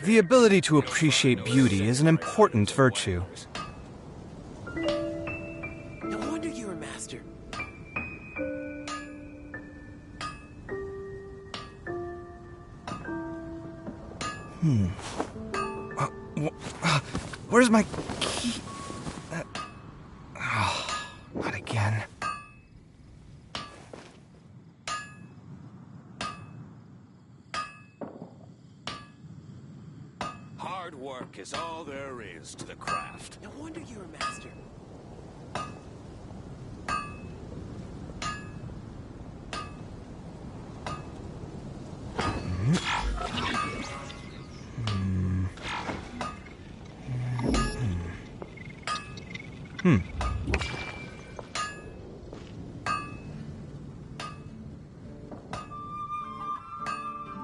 The ability to appreciate beauty is an important virtue. No wonder you're a master. Where's my key? Not again. Hard work is all there is to the craft. No wonder you're a master.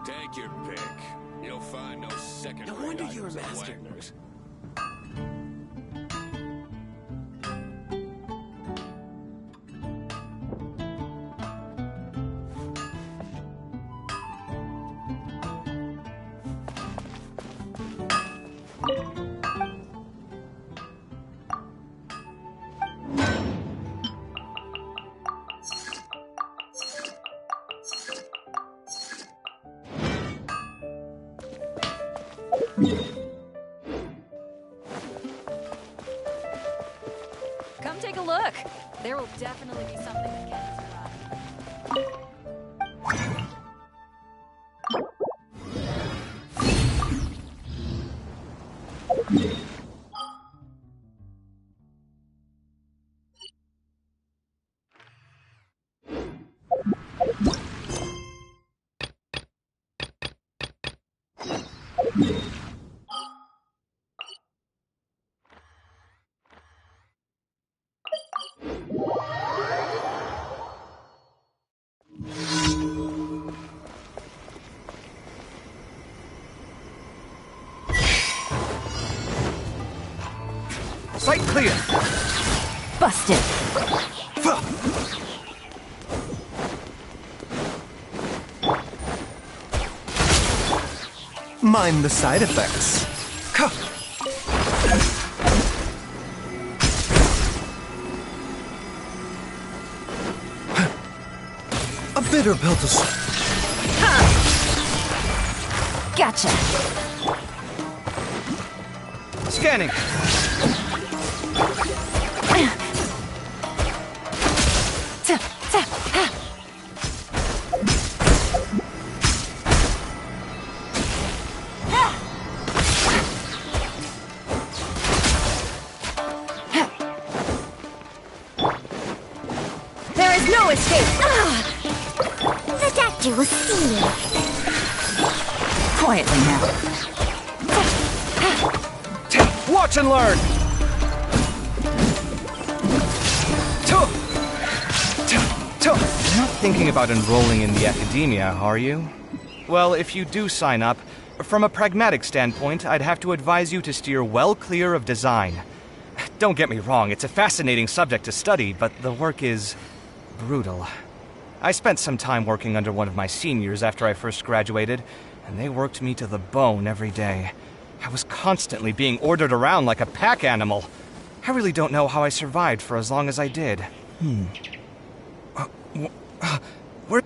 Take your pick. You'll find no second. No wonder you're a master. Come take a look. There will definitely be something that catches your eye. Sight clear! Busted. Mind the side effects. A bitter pill to Gotcha. Scanning. There is no escape. The doctor will see you. Quietly now. Watch and learn! You're not thinking about enrolling in the academia, are you? Well, if you do sign up, from a pragmatic standpoint, I'd have to advise you to steer well clear of design. Don't get me wrong, it's a fascinating subject to study, but the work is brutal. I spent some time working under one of my seniors after I first graduated, and they worked me to the bone every day. I was constantly being ordered around like a pack animal. I really don't know how I survived for as long as I did. Where...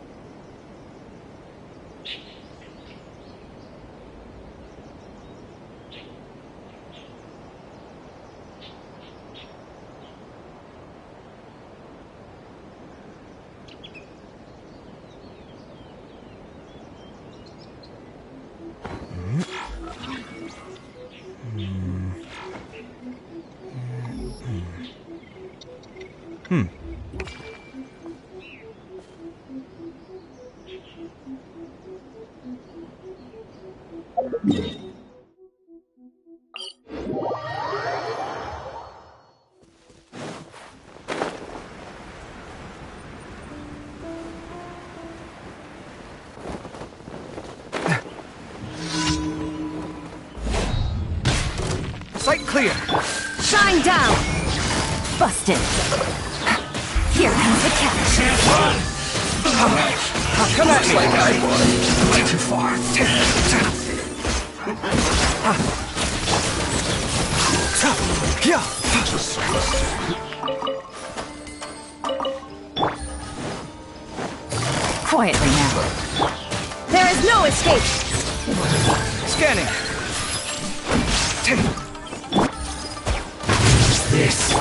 Sight clear. Shine down. Busted. Here comes the catch. Come at me. Way too far. Quietly now. There is no escape. Scanning. This.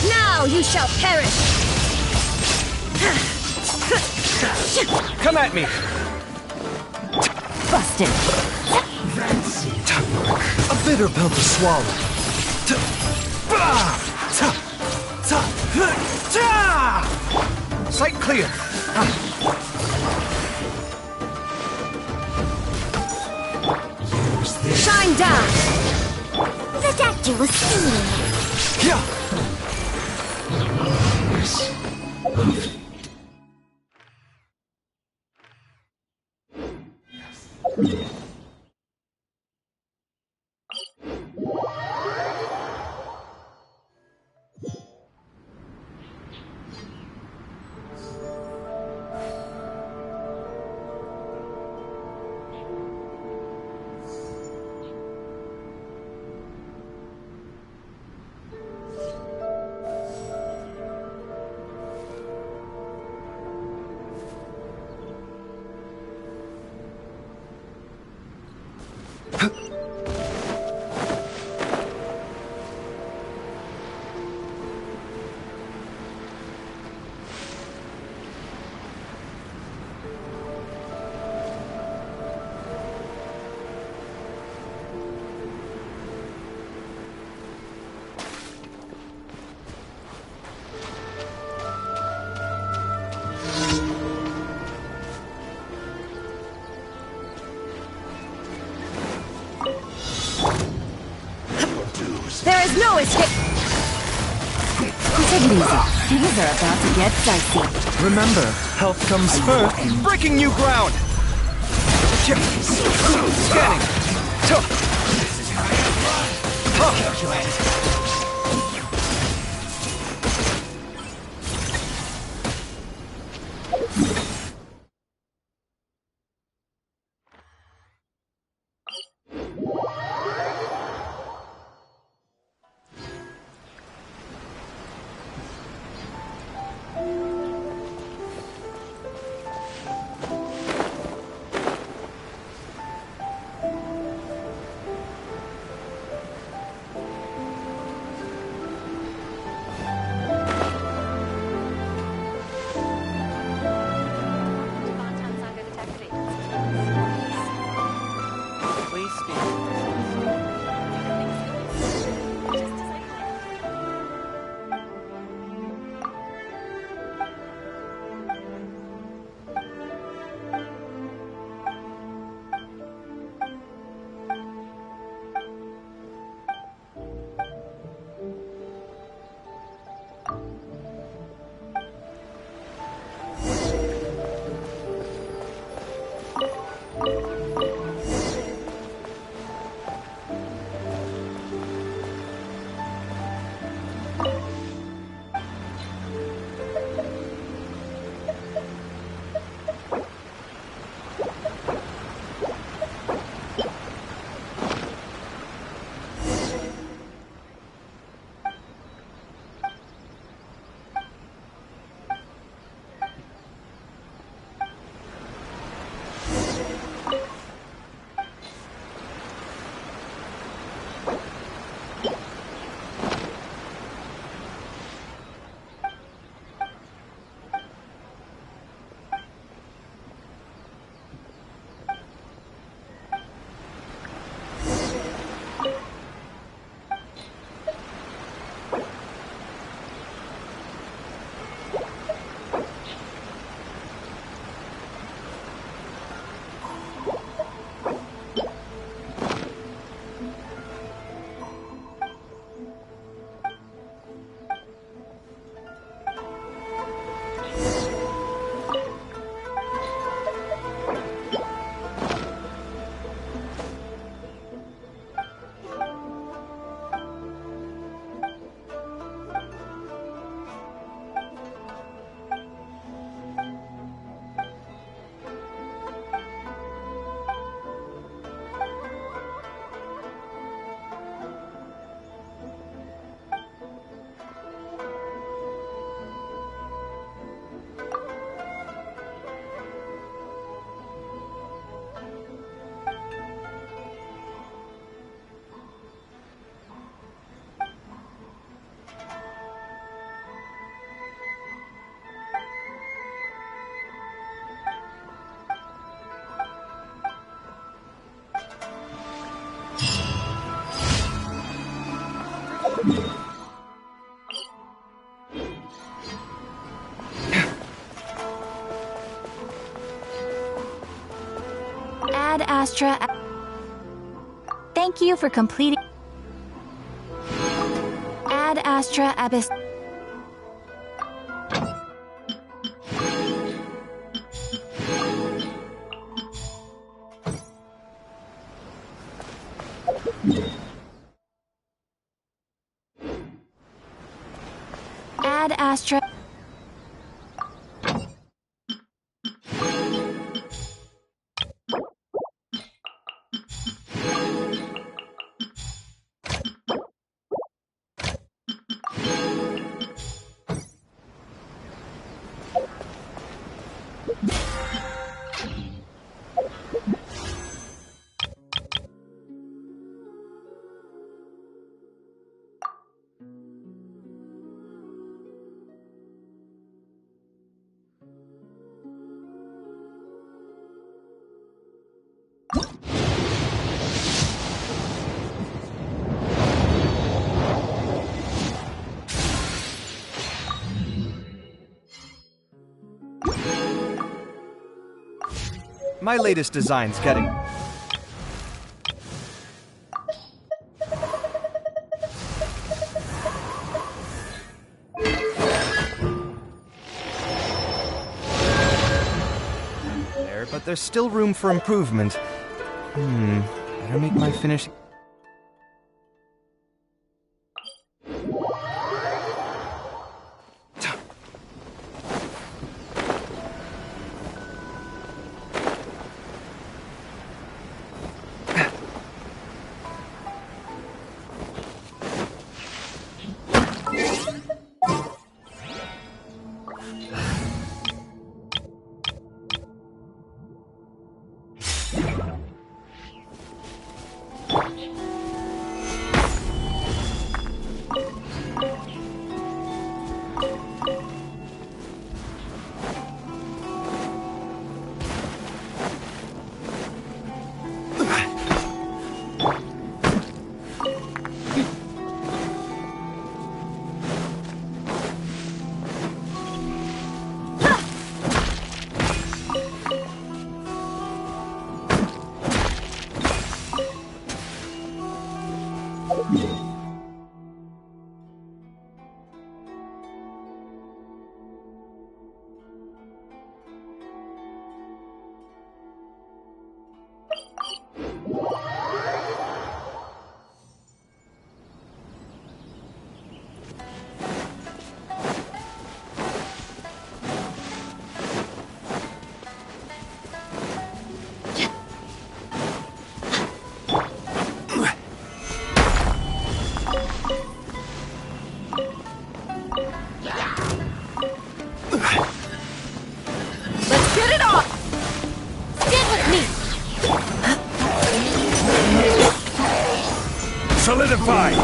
Now you shall perish. Come at me. Busted. A bitter pill to swallow. Sight clear. Shine down. The doctor will see you. There is no escape. Take it easy. Things are about to get dicey. Remember, health comes first. Breaking new ground. Scanning. Ad Astra. Thank you for completing. Ad Astra Abyss. Ad Astra. My latest design's getting... there, but there's still room for improvement. Better make my finish... Solidify!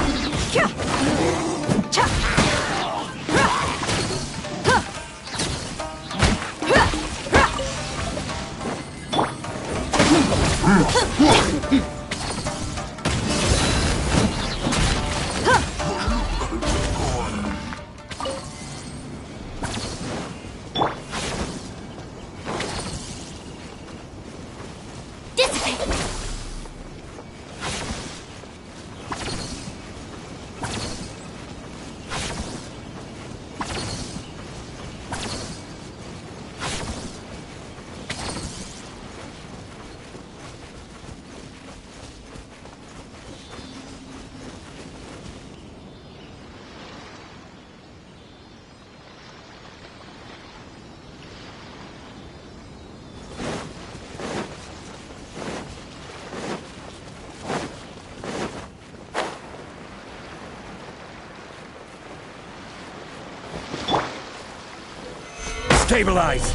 Stabilize!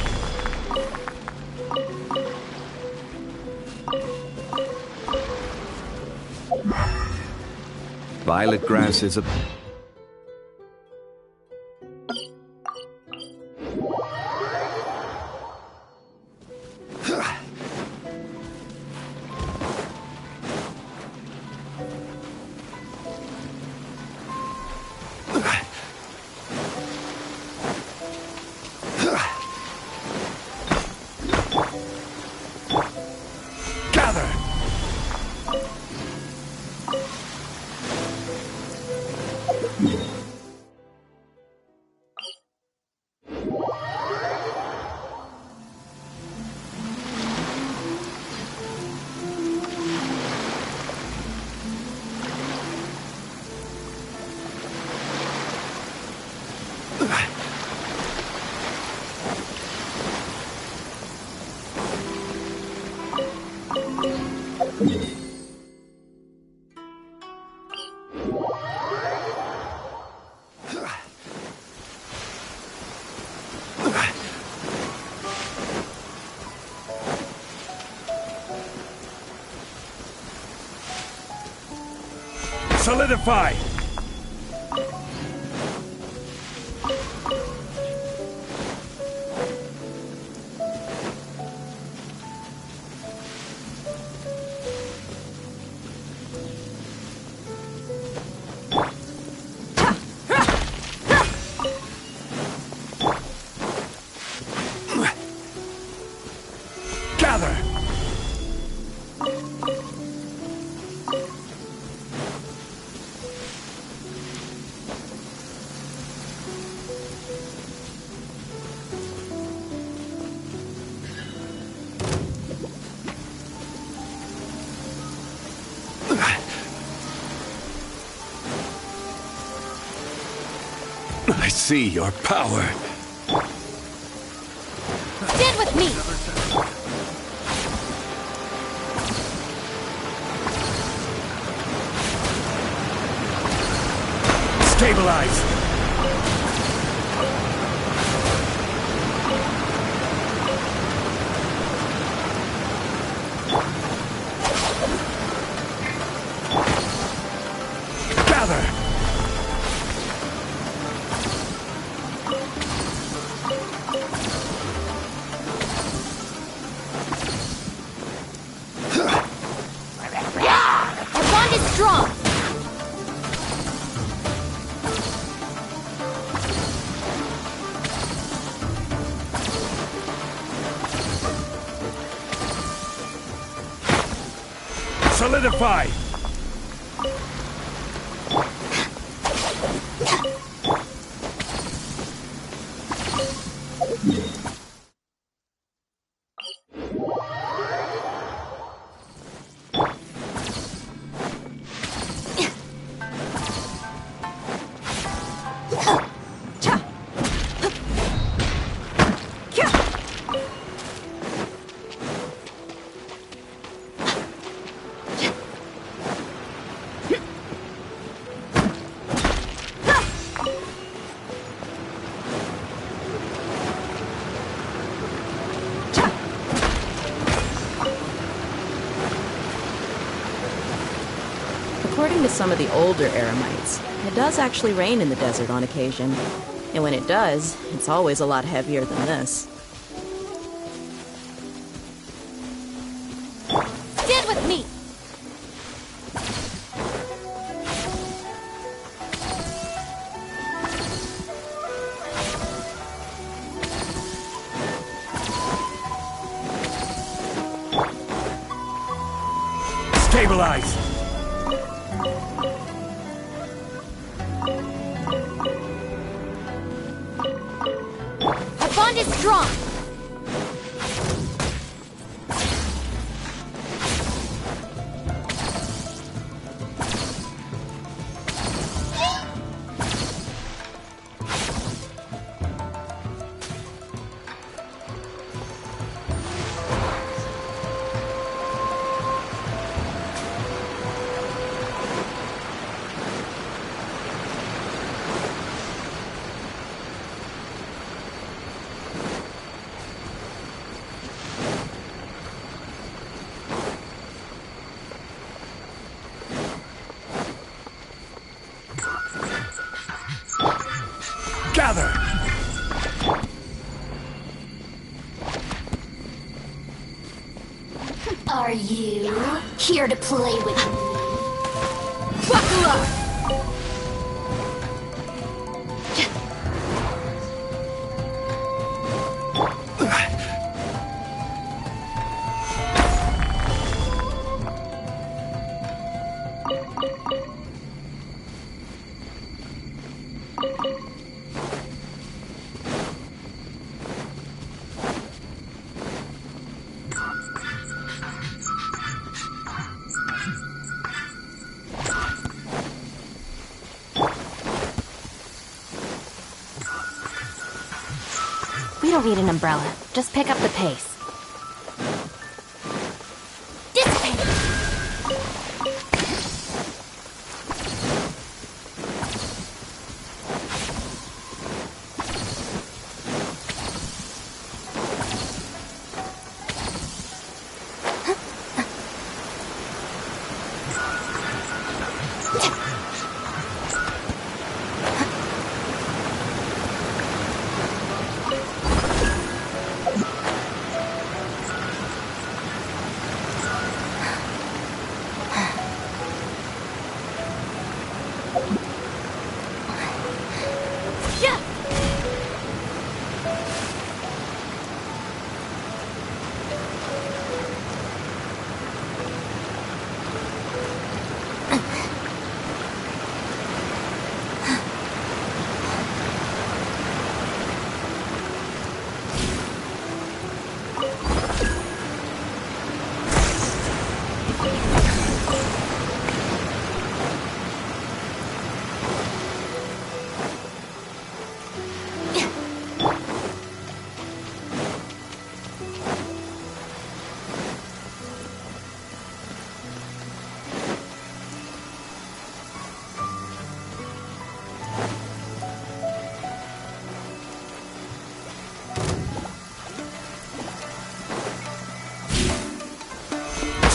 Violet grass is a... Solidify! Gather! I see your power. Stand with me! Stabilize! Gather! Our bond is strong! Solidify! According to some of the older Eremites, it does actually rain in the desert on occasion. And when it does, it's always a lot heavier than this. Stand with me! Stabilize! Our bond is strong! Gather! Are you here to play with me? Buckle up! We don't need an umbrella. Just pick up the pace. Dissipate!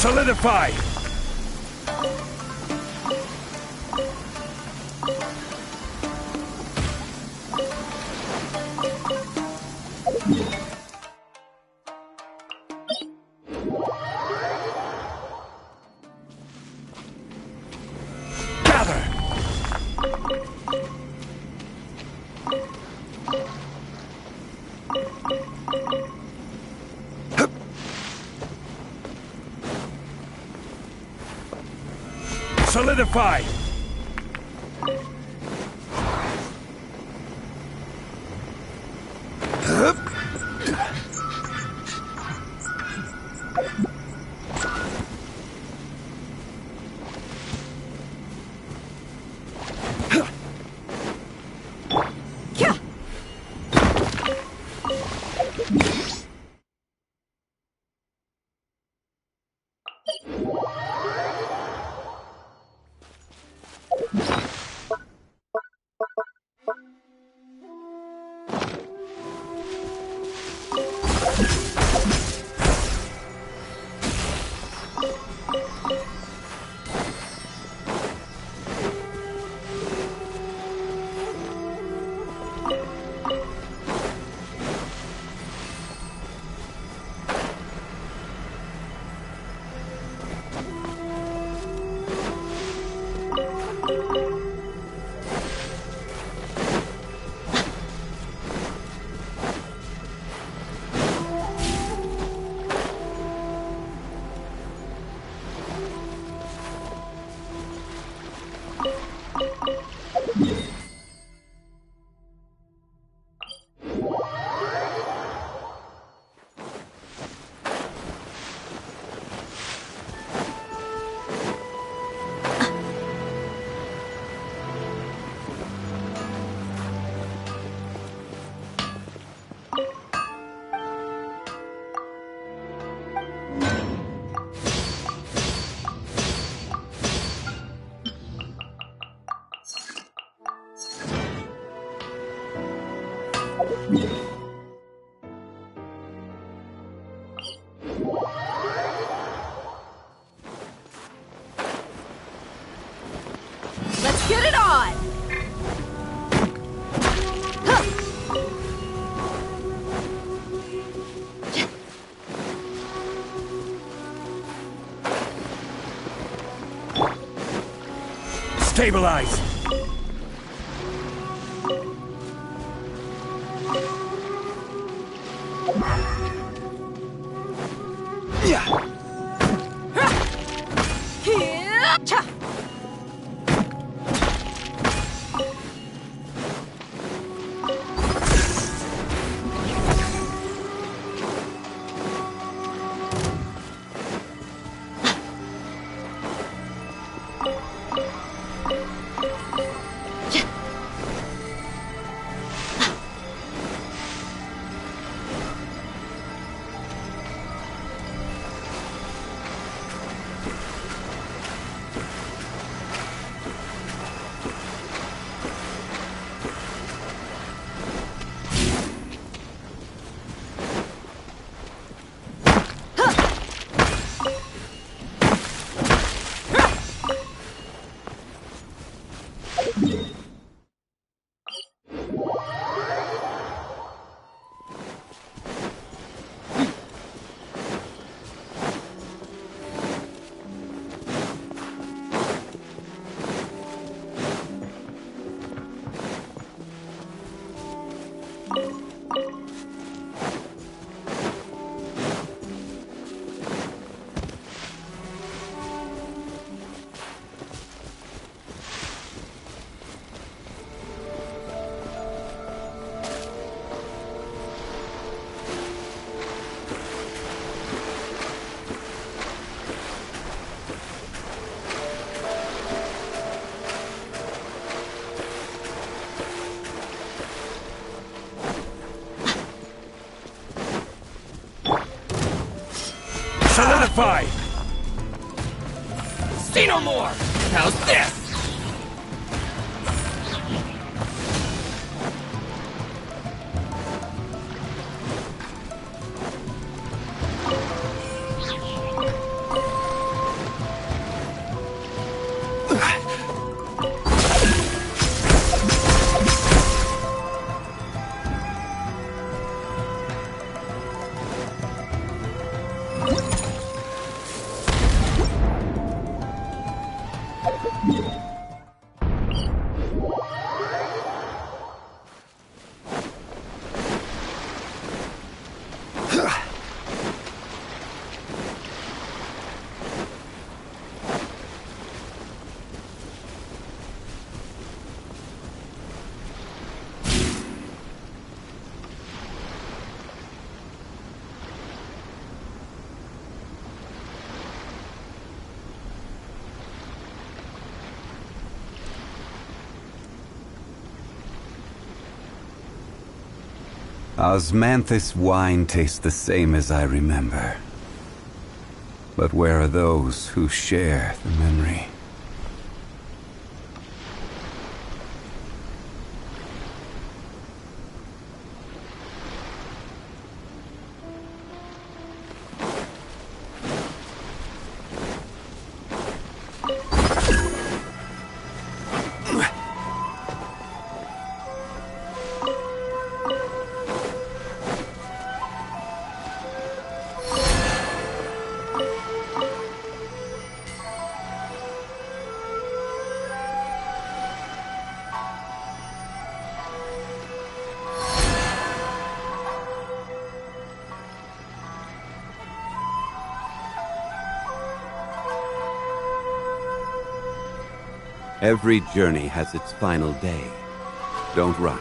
Solidify! Gather! Solidify! Let's get it on! Stabilize! Solidify! Say no more! How's this? Osmanthus wine tastes the same as I remember. But where are those who share the memory? Every journey has its final day. Don't rush.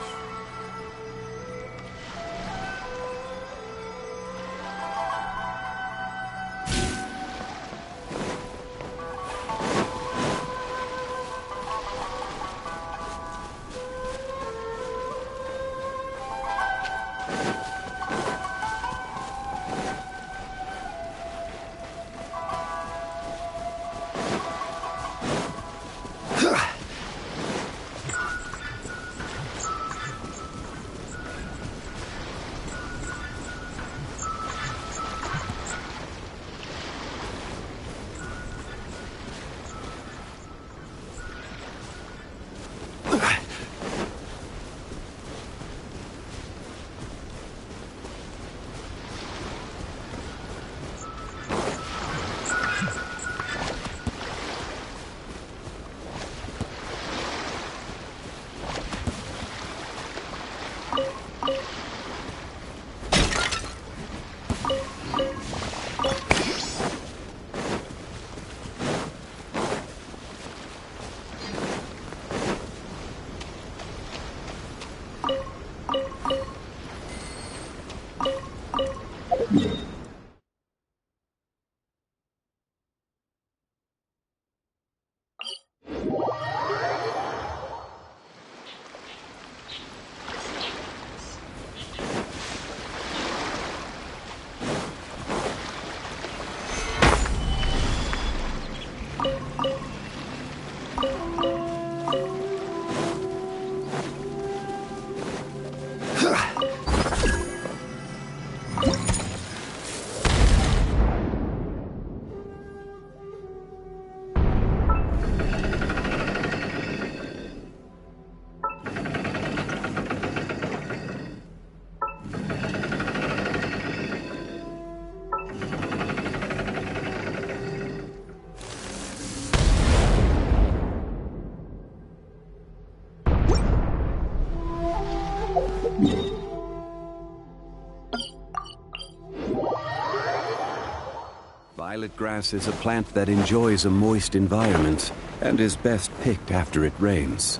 Violet grass is a plant that enjoys a moist environment and is best picked after it rains.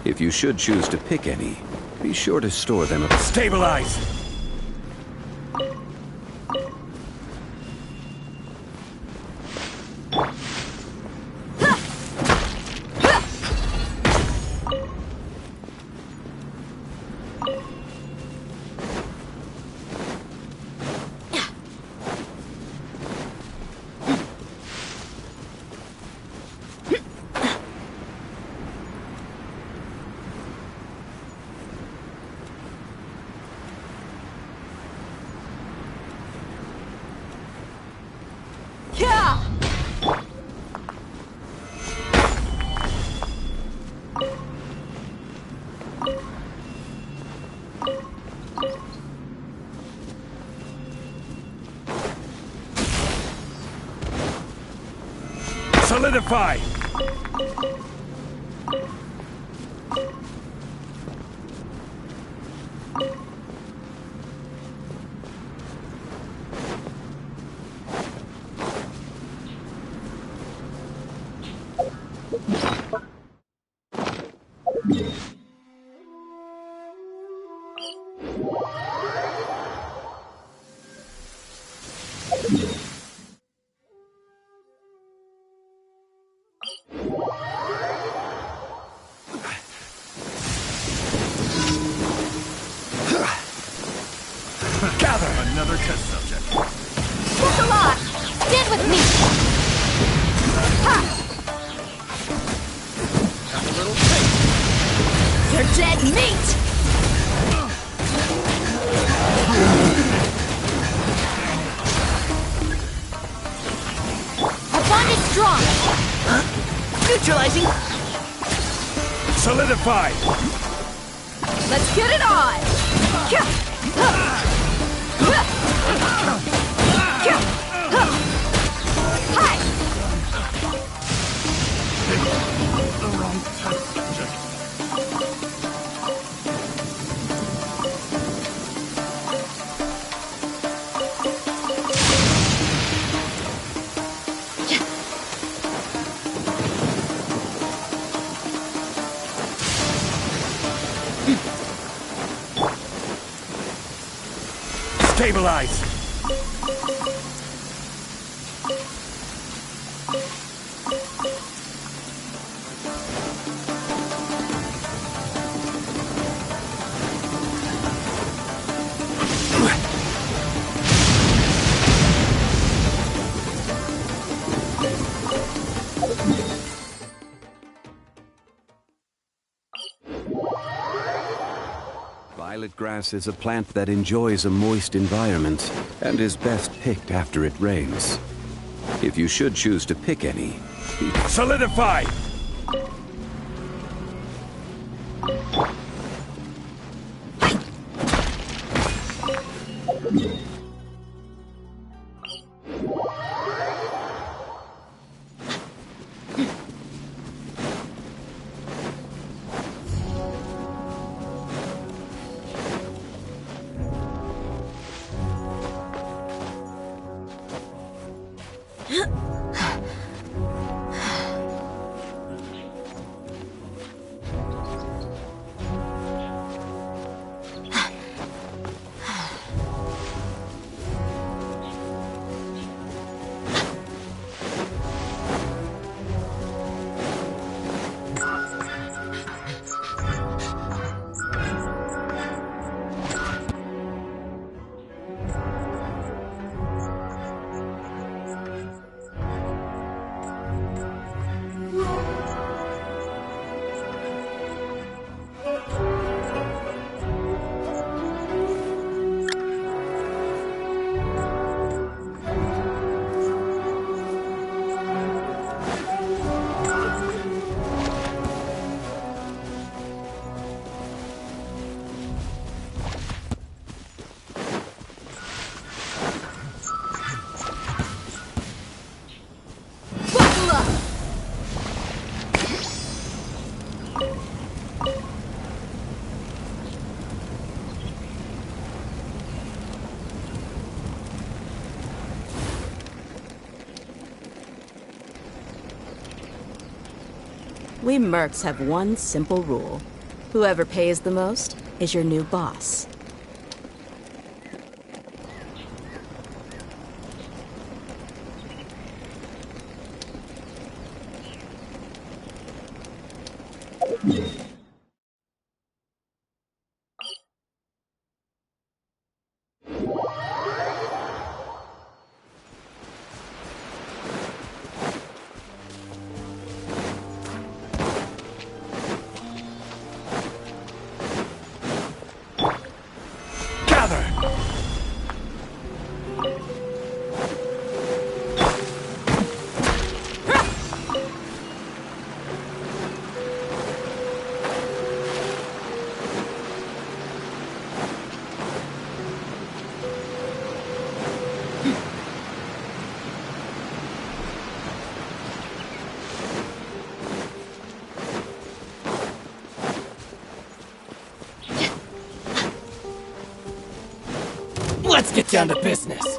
If you should choose to pick any, be sure to store them. Stabilize! Solidify! Another test subject. That's a lot! Stand with me! Ha! Have a little taste. You're dead meat! Our bond is strong! Neutralizing! Solidified! Let's get it on! Hi! The wrong test subject. Stabilize! Violet grass is a plant that enjoys a moist environment and is best picked after it rains. If you should choose to pick any, Solidify! We mercs have one simple rule. Whoever pays the most is your new boss. Let's get down to business.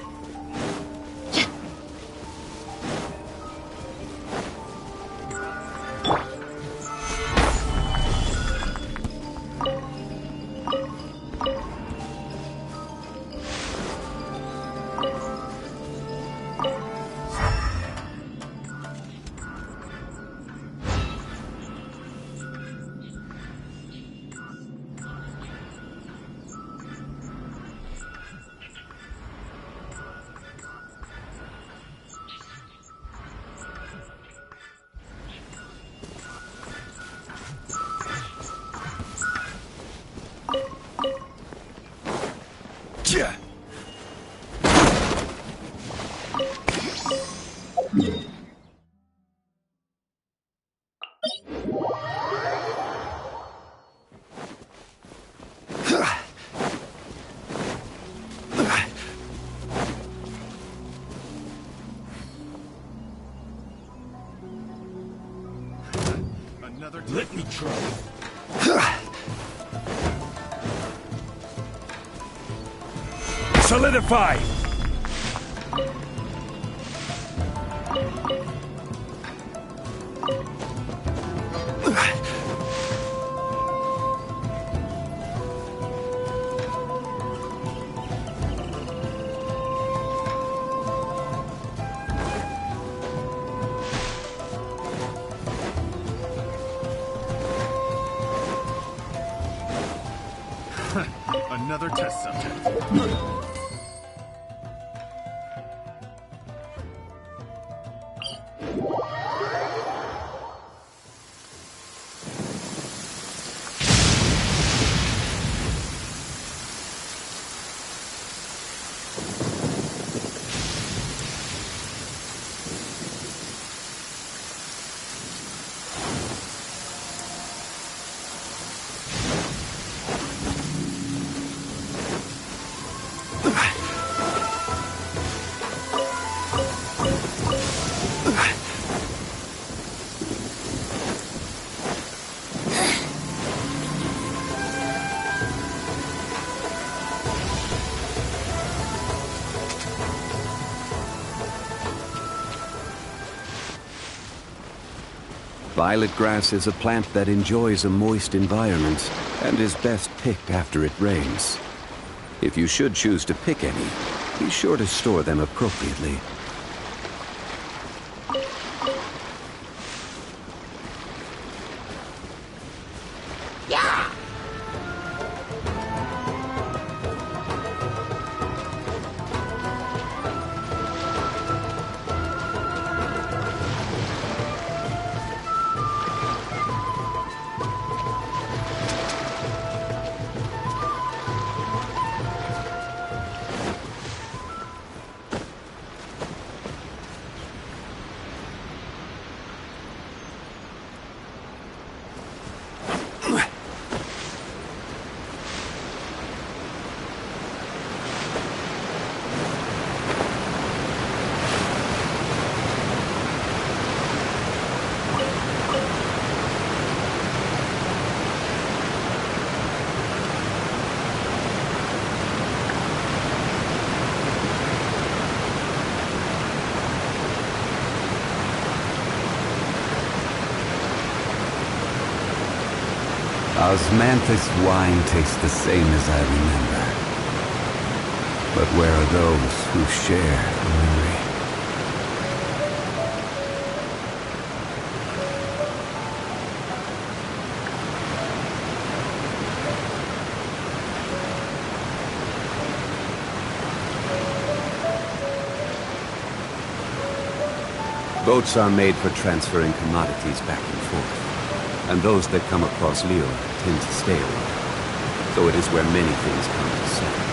Let me try. Solidify! Another test subject. Violet grass is a plant that enjoys a moist environment and is best picked after it rains. If you should choose to pick any, be sure to store them appropriately. Osmanthus wine tastes the same as I remember. But where are those who share the memory? Boats are made for transferring commodities back and forth, and those that come across Leo tend to stay a while, so it is where many things come to settle.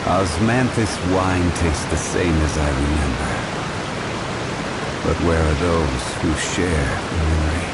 Osmanthus wine tastes the same as I remember. But where are those who share the memory?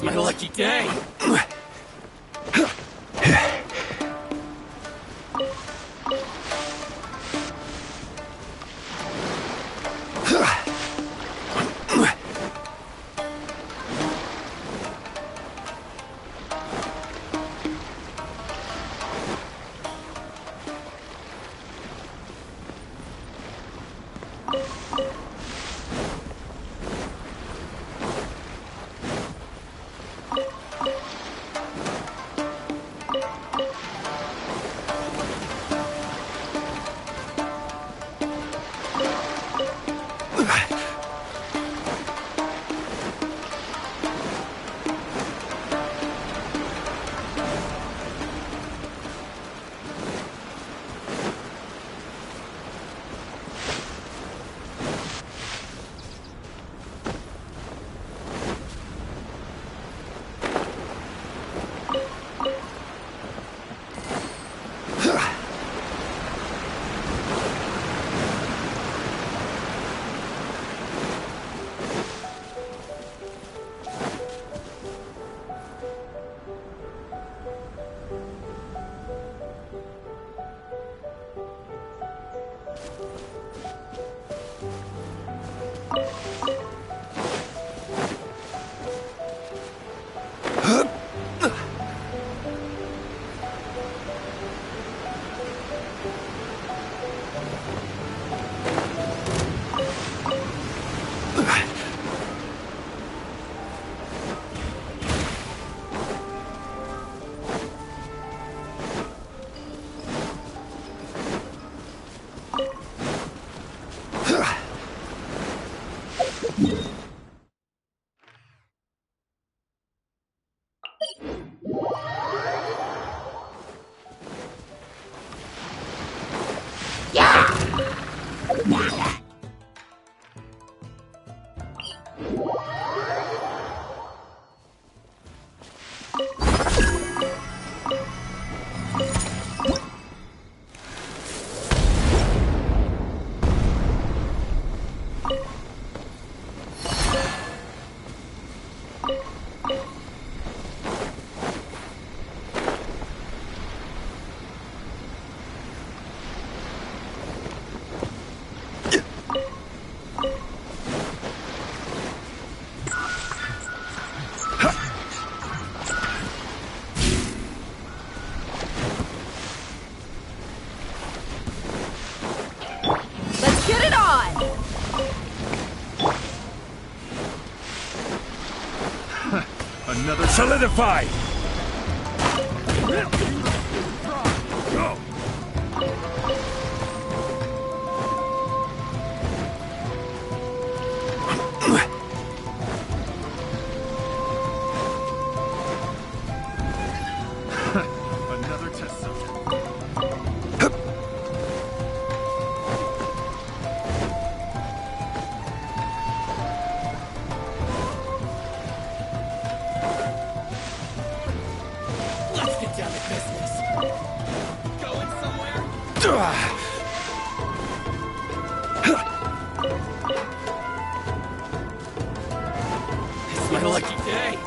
It's my lucky day. Another Solidify! Go! Another test subject. Let's get down to business. Going somewhere? It's my lucky day.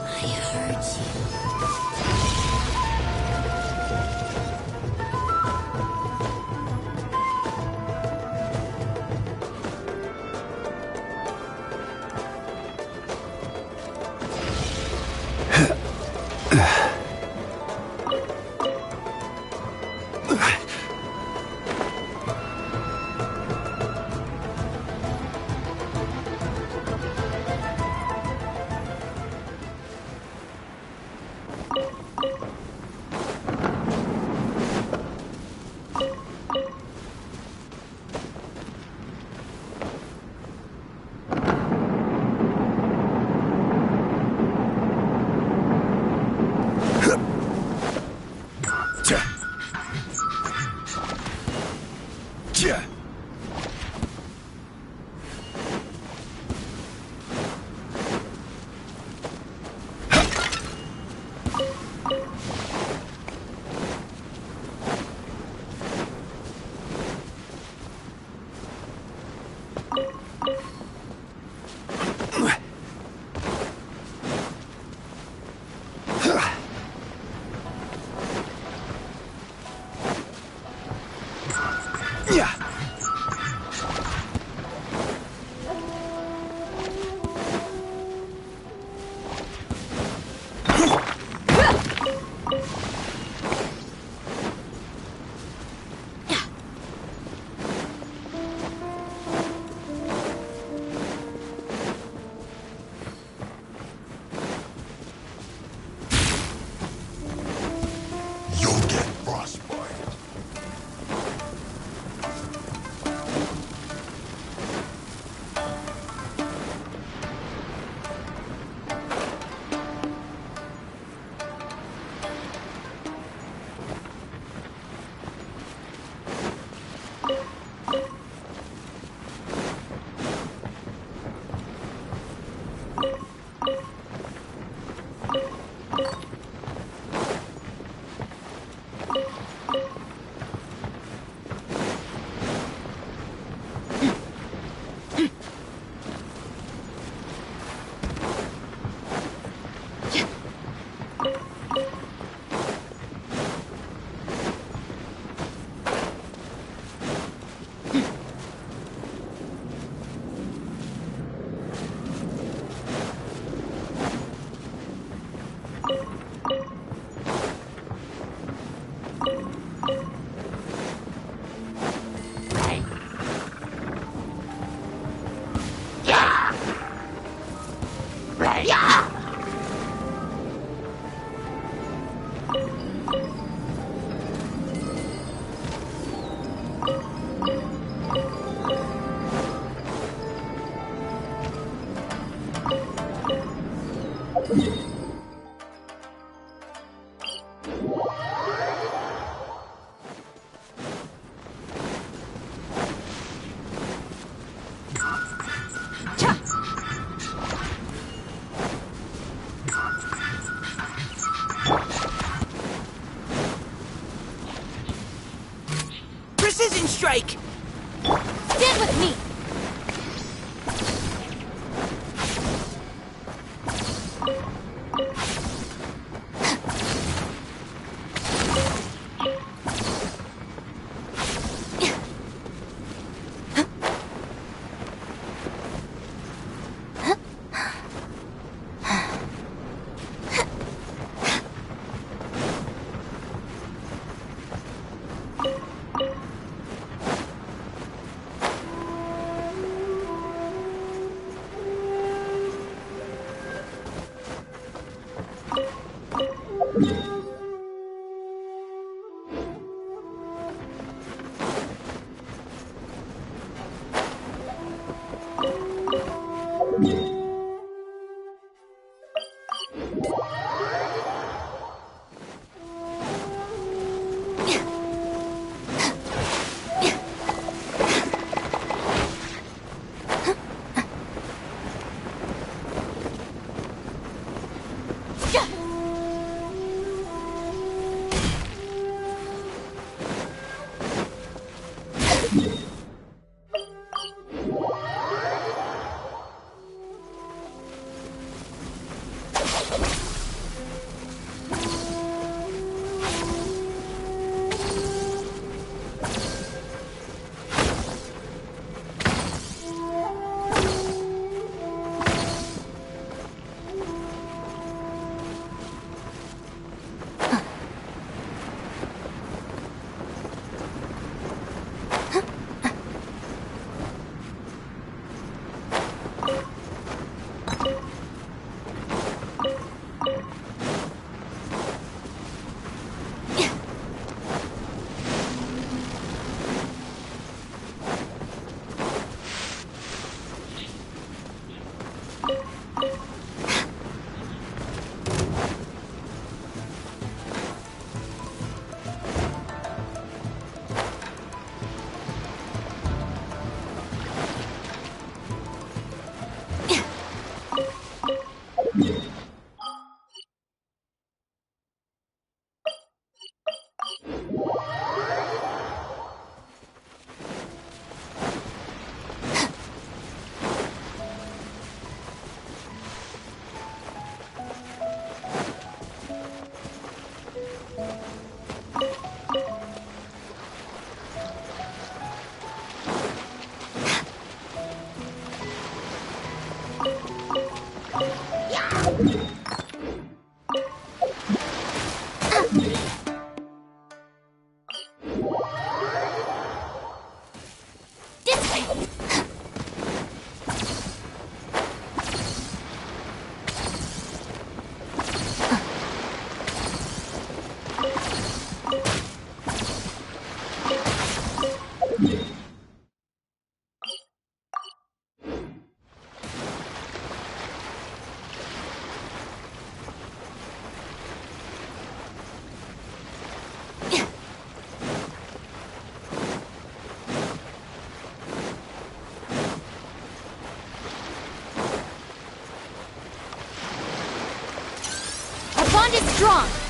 I heard you. precision strike! Stand with me! Bond is strong.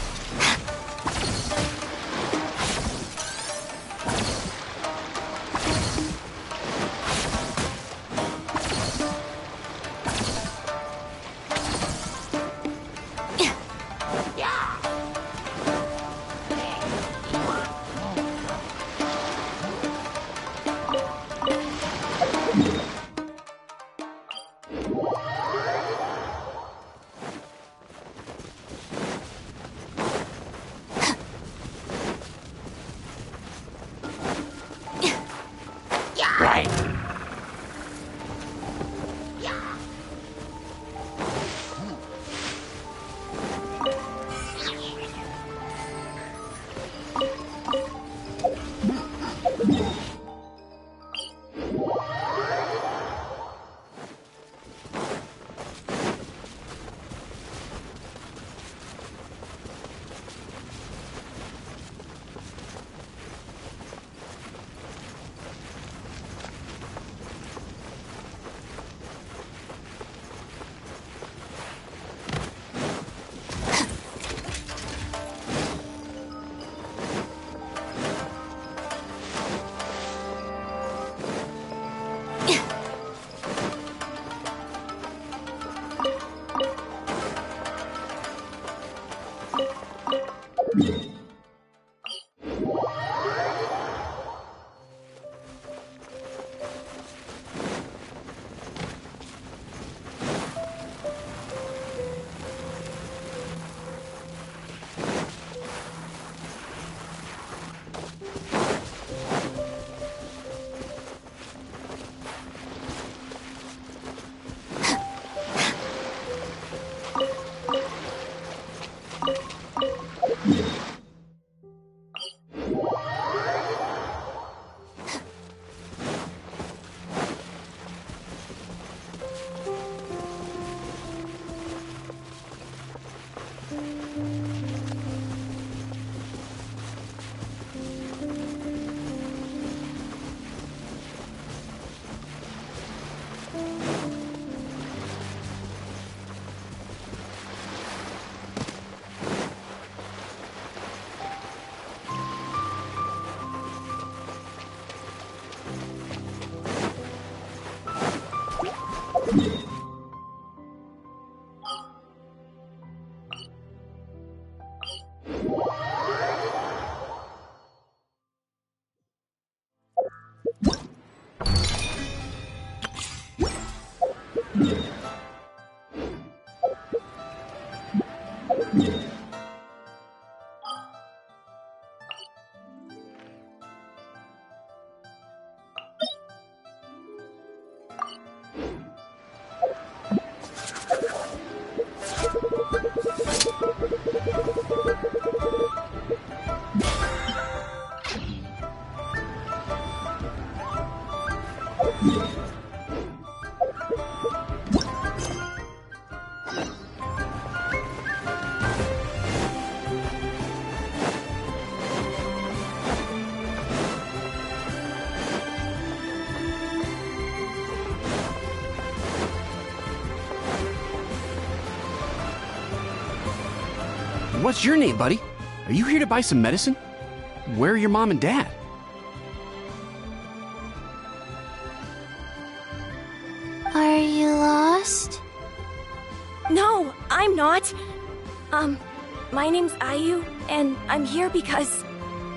What's your name, buddy? Are you here to buy some medicine? Where are your mom and dad? Are you lost? No, I'm not. My name's Ayu, and I'm here because...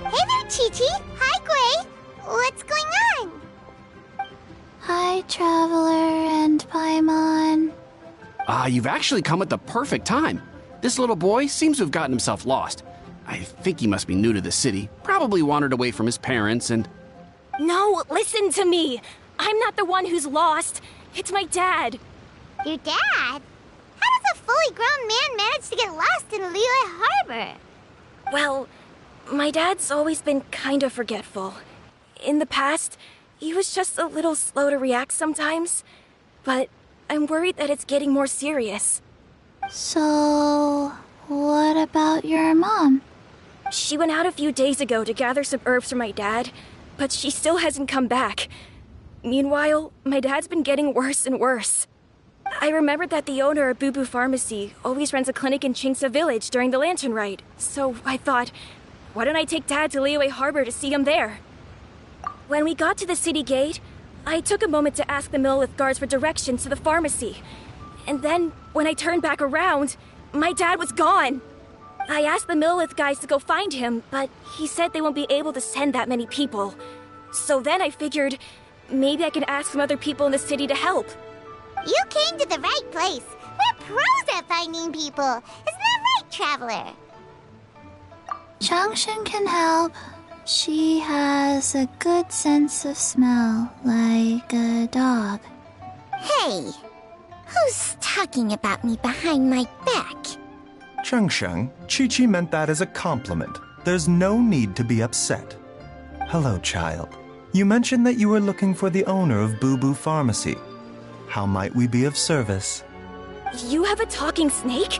Hey there, Chi-Chi. Hi, Gray. What's going on? Hi, Traveler and Paimon. You've actually come at the perfect time. This little boy seems to have gotten himself lost. I think he must be new to the city, probably wandered away from his parents and... No, listen to me. I'm not the one who's lost. It's my dad. Your dad? How does a fully grown man manage to get lost in Liyue Harbor? Well, my dad's always been kind of forgetful. In the past, he was just a little slow to react sometimes. But I'm worried that it's getting more serious. So, what about your mom? She went out a few days ago to gather some herbs for my dad, but she still hasn't come back. Meanwhile, my dad's been getting worse and worse. I remembered that the owner of Boo Boo Pharmacy always runs a clinic in Chingsa Village during the Lantern Ride, so I thought, why don't I take Dad to Liyue Harbor to see him there? When we got to the city gate, I took a moment to ask the Millith guards for directions to the pharmacy. And then, when I turned back around, my dad was gone. I asked the Millith guys to go find him, but he said they won't be able to send that many people. So then I figured, maybe I can ask some other people in the city to help. You came to the right place. We're pros at finding people. Isn't that right, Traveler? Changshan can help. She has a good sense of smell, like a dog. Hey, who's talking about me behind my back? Changsheng, Chi-Chi meant that as a compliment. There's no need to be upset. Hello, child. You mentioned that you were looking for the owner of Boo Boo Pharmacy. How might we be of service? You have a talking snake?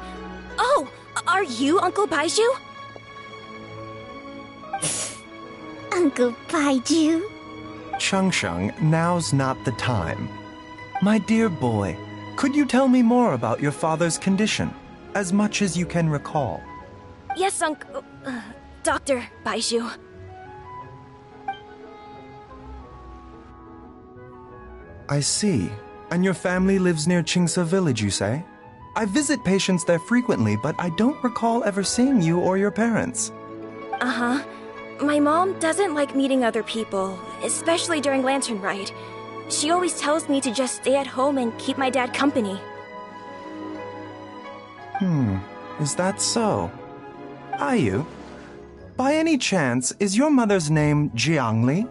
Oh, are you Uncle Baiju? Uncle Baiju? Changsheng, now's not the time. My dear boy, could you tell me more about your father's condition? As much as you can recall. Yes, Dr. Baiju. I see. And your family lives near Chingsa Village, you say? I visit patients there frequently, but I don't recall ever seeing you or your parents. Uh-huh. My mom doesn't like meeting other people, especially during Lantern Ride. She always tells me to just stay at home and keep my dad company. Is that so? Ayu, by any chance, is your mother's name Jiangli?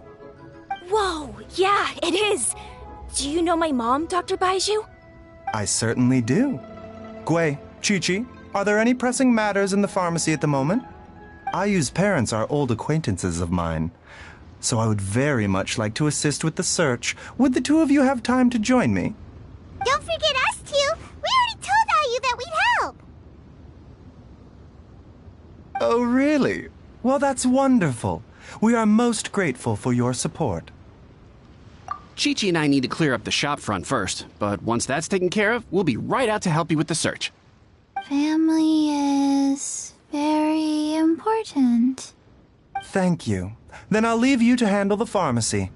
Whoa, yeah, it is. Do you know my mom, Dr. Baiju? I certainly do. Gui, Chi-Chi, are there any pressing matters in the pharmacy at the moment? Ayu's parents are old acquaintances of mine, so I would very much like to assist with the search. Would the two of you have time to join me? Don't forget us two. We already told Ayu that we'd help. Oh, really? Well, that's wonderful. We are most grateful for your support. Chi-Chi and I need to clear up the shop front first, but once that's taken care of, we'll be right out to help you with the search. Family is very important. Thank you. Then I'll leave you to handle the pharmacy.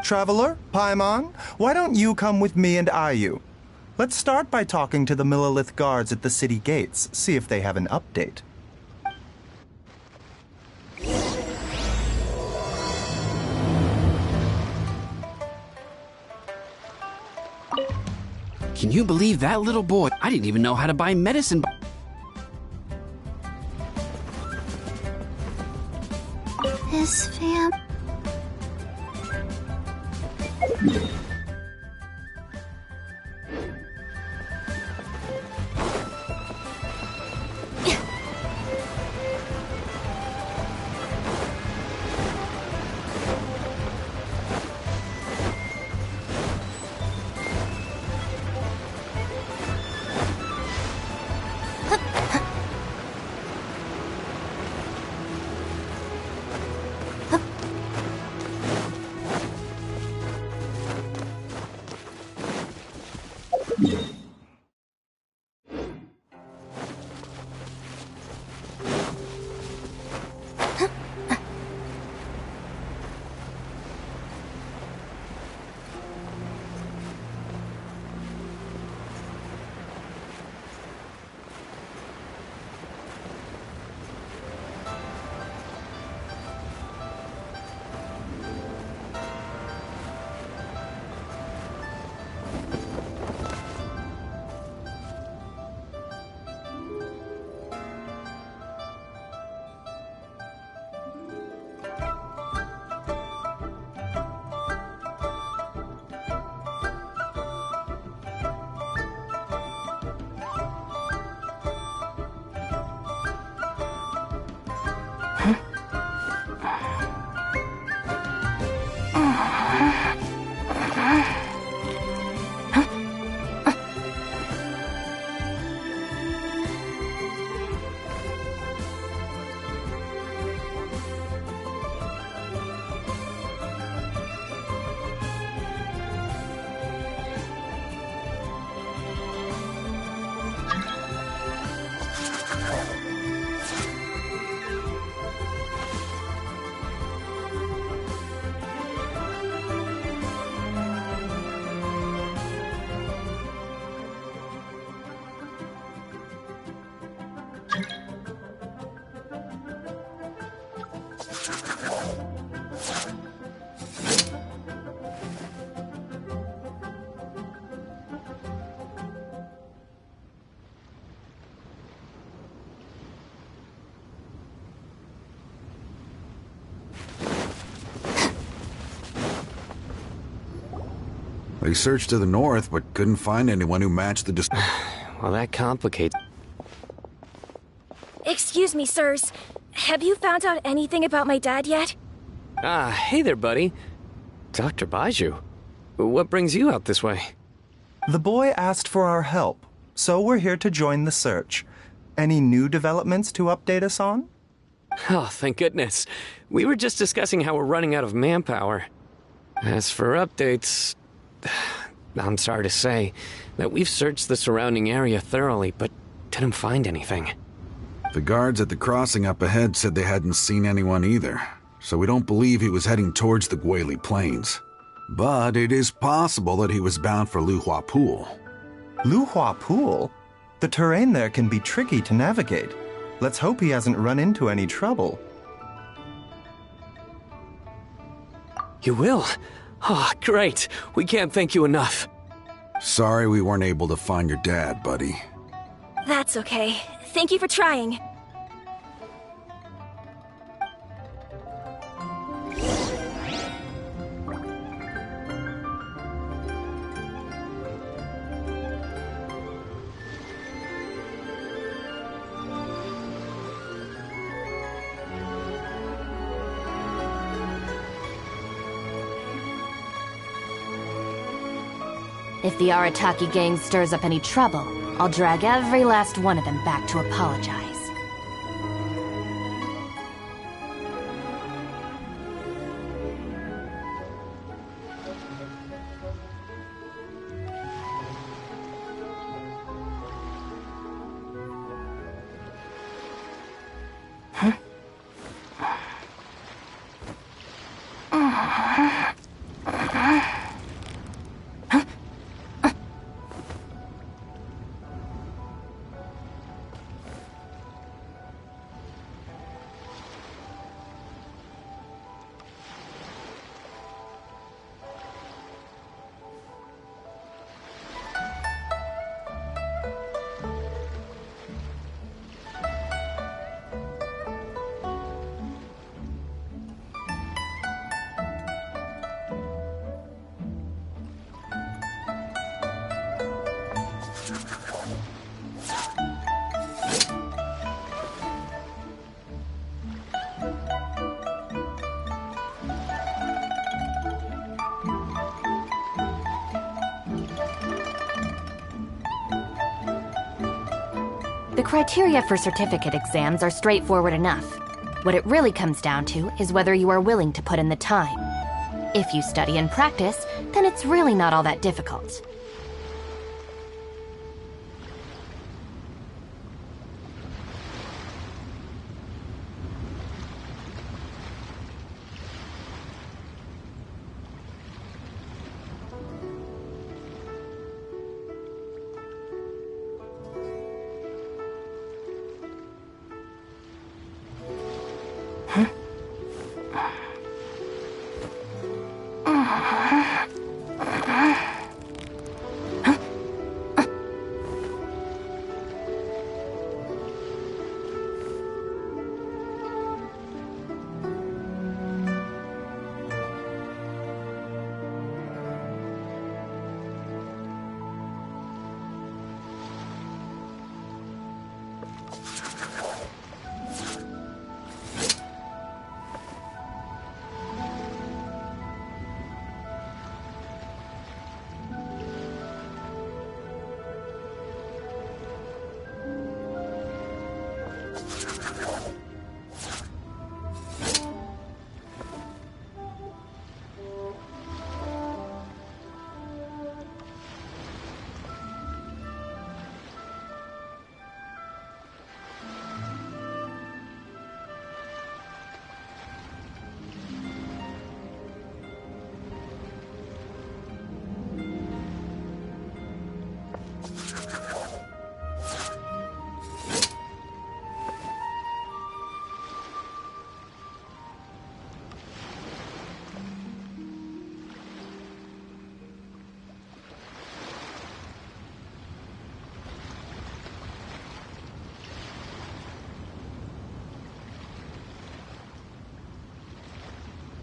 Traveler, Paimon, why don't you come with me and Ayu? Let's start by talking to the Millilith guards at the city gates, see if they have an update. Can you believe that little boy? I didn't even know how to buy medicine. His fam... They searched to the north, but couldn't find anyone who matched the Well, that complicates... Excuse me, sirs. Have you found out anything about my dad yet? Ah, hey there, buddy. Dr. Baiju. What brings you out this way? The boy asked for our help, so we're here to join the search. Any new developments to update us on? Oh, thank goodness. We were just discussing how we're running out of manpower. As for updates... I'm sorry to say that we've searched the surrounding area thoroughly, but didn't find anything. The guards at the crossing up ahead said they hadn't seen anyone either, so we don't believe he was heading towards the Guili Plains. But it is possible that he was bound for Luhua Pool. Luhua Pool? The terrain there can be tricky to navigate. Let's hope he hasn't run into any trouble. You will? Oh, great. We can't thank you enough. Sorry we weren't able to find your dad, buddy. That's okay. Thank you for trying. If the Arataki gang stirs up any trouble, I'll drag every last one of them back to apologize. The criteria for certificate exams are straightforward enough. What it really comes down to is whether you are willing to put in the time. If you study and practice, then it's really not all that difficult.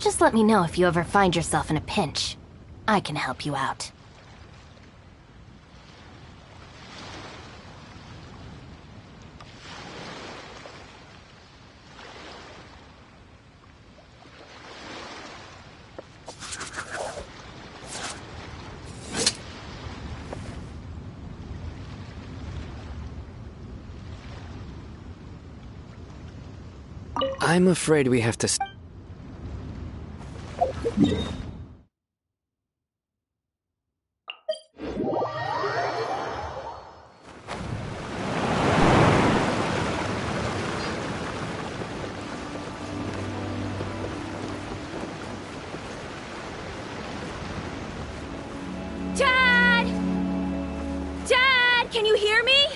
Just let me know if you ever find yourself in a pinch. I can help you out. I'm afraid we have to... Dad! Dad, can you hear me?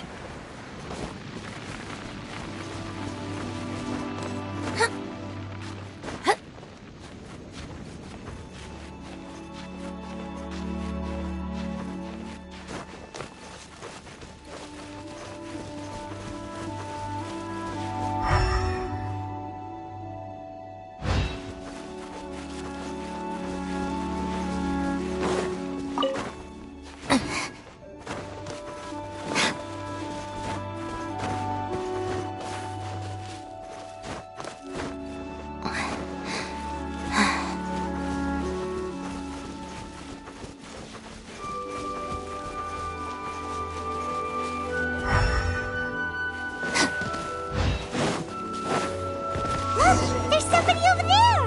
There's somebody over there!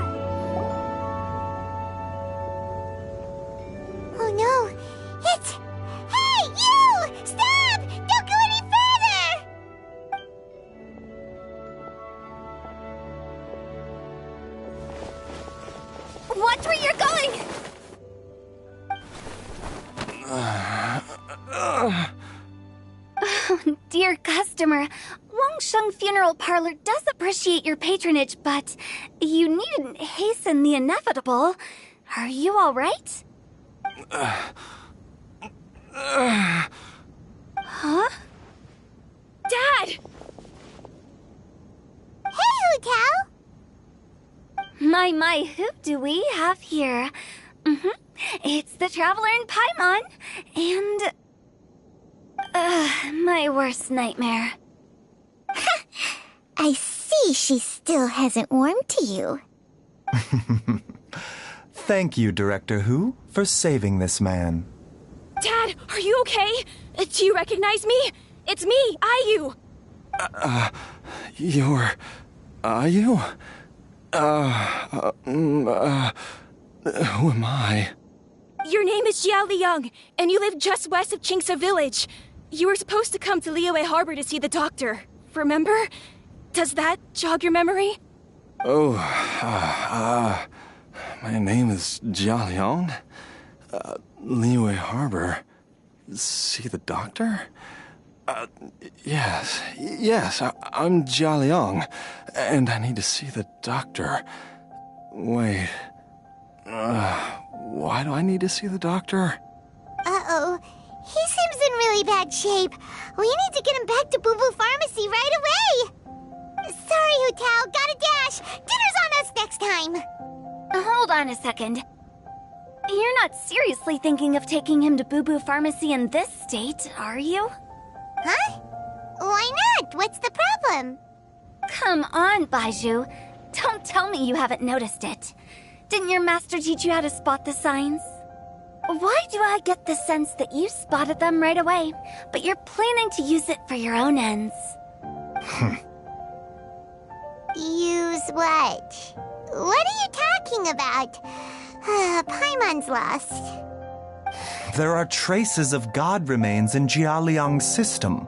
Oh no, it's... Hey, you! Stop! Don't go any further! Watch where you're going! Oh, dear customer, Wangsheng Funeral Parlor does appreciate your patronage, but you needn't hasten the inevitable. Are you all right? Huh? Dad! Hey, Hotel! My, who do we have here? It's the Traveler in Paimon, and... my worst nightmare. I see she still hasn't warmed to you. Thank you, Director Who, for saving this man. Dad, are you okay? Do you recognize me? It's me, Ayu. Are you? Who am I? Your name is Jia Liang, and you live just west of Chingsa village. You were supposed to come to Liyue Harbor to see the doctor. Remember? Does that jog your memory? Oh, my name is Jia Liang. Liyue Harbor. See the doctor? Yes, I'm Jia Liang, and I need to see the doctor. Wait, why do I need to see the doctor? Uh-oh. He seems in really bad shape. We need to get him back to Boo Boo Pharmacy right away. Sorry, Hu Tao. Gotta dash. Dinner's on us next time. Hold on a second. You're not seriously thinking of taking him to Boo Boo Pharmacy in this state, are you? Huh? Why not? What's the problem? Come on, Baizhu. Don't tell me you haven't noticed it. Didn't your master teach you how to spot the signs? Why do I get the sense that you spotted them right away, but you're planning to use it for your own ends? Use what? What are you talking about? Paimon's lost. There are traces of god remains in Jia Liang's system.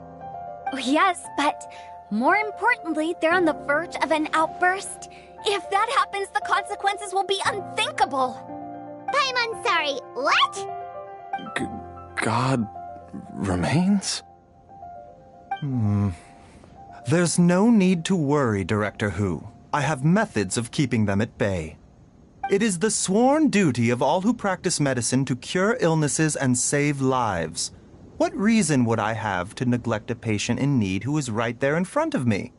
Yes, but more importantly, they're on the verge of an outburst. If that happens, the consequences will be unthinkable. Paimon, sorry, what? God remains? There's no need to worry, Director Hu. I have methods of keeping them at bay. It is the sworn duty of all who practice medicine to cure illnesses and save lives. What reason would I have to neglect a patient in need who is right there in front of me?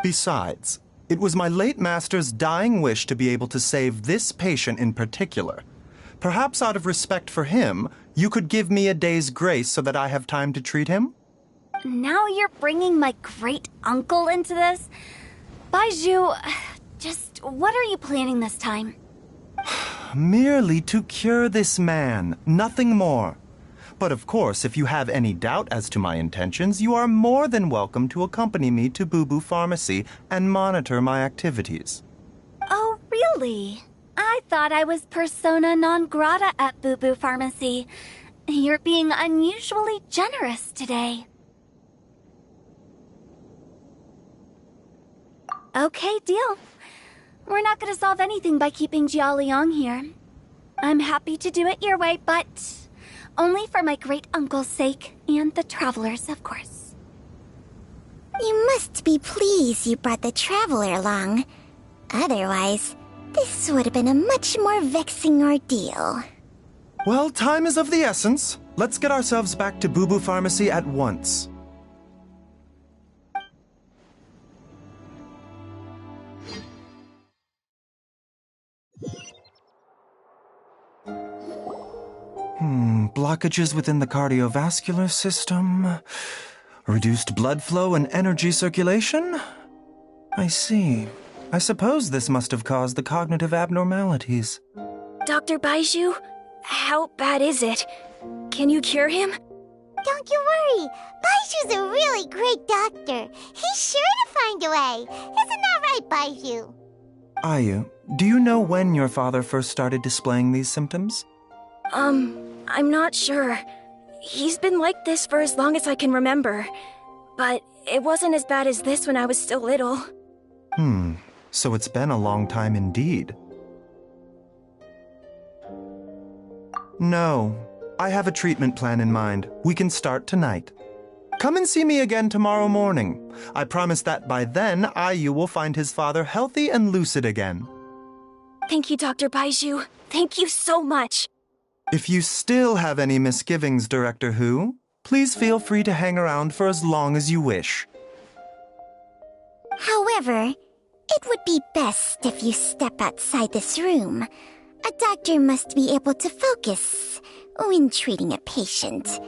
Besides, it was my late master's dying wish to be able to save this patient in particular. Perhaps out of respect for him, you could give me a day's grace so that I have time to treat him? Now you're bringing my great-uncle into this? Baizhu, just what are you planning this time? Merely to cure this man, nothing more. But of course, if you have any doubt as to my intentions, you are more than welcome to accompany me to Boo Boo Pharmacy and monitor my activities. Oh, really? I thought I was persona non grata at Boo Boo Pharmacy. You're being unusually generous today. Okay, deal. We're not going to solve anything by keeping Jia Liang here. I'm happy to do it your way, but only for my great-uncle's sake and the travelers, of course. You must be pleased you brought the traveler along. Otherwise, this would have been a much more vexing ordeal. Well, time is of the essence. Let's get ourselves back to Boo Boo Pharmacy at once. Blockages within the cardiovascular system, reduced blood flow and energy circulation? I see. I suppose this must have caused the cognitive abnormalities. Dr. Baizhu, how bad is it? Can you cure him? Don't you worry. Baizhu's a really great doctor. He's sure to find a way. Isn't that right, Baizhu? Ayu, do you know when your father first started displaying these symptoms? I'm not sure. He's been like this for as long as I can remember. But it wasn't as bad as this when I was still little. So it's been a long time indeed. No, I have a treatment plan in mind. We can start tonight. Come and see me again tomorrow morning. I promise that by then, Ayu will find his father healthy and lucid again. Thank you, Dr. Baizhu. Thank you so much. If you still have any misgivings, Director Hu, please feel free to hang around for as long as you wish. However, it would be best if you step outside this room. A doctor must be able to focus when treating a patient.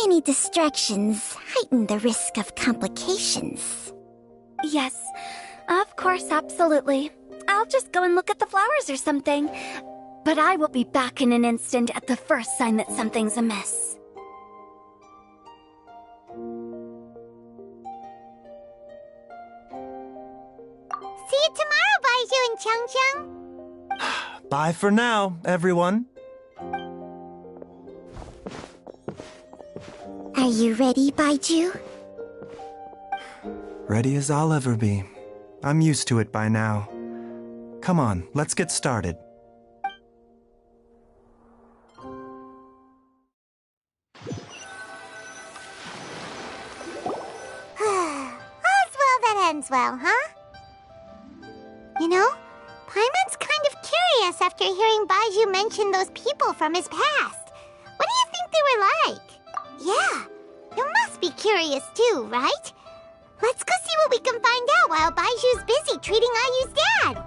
Any distractions heighten the risk of complications. Yes, of course, absolutely. I'll just go and look at the flowers or something. But I will be back in an instant at the first sign that something's amiss. See you tomorrow, Baizhu and Chang Chang. Bye for now, everyone. Are you ready, Baizhu? Ready as I'll ever be. I'm used to it by now. Come on, let's get started. All's well that ends well, huh? You know, Paimon's kind of curious after hearing Baizhu mention those people from his past. What do you think they were like? Yeah, you must be curious too, right? Let's go see what we can find out while Baiju's busy treating Ayu's dad.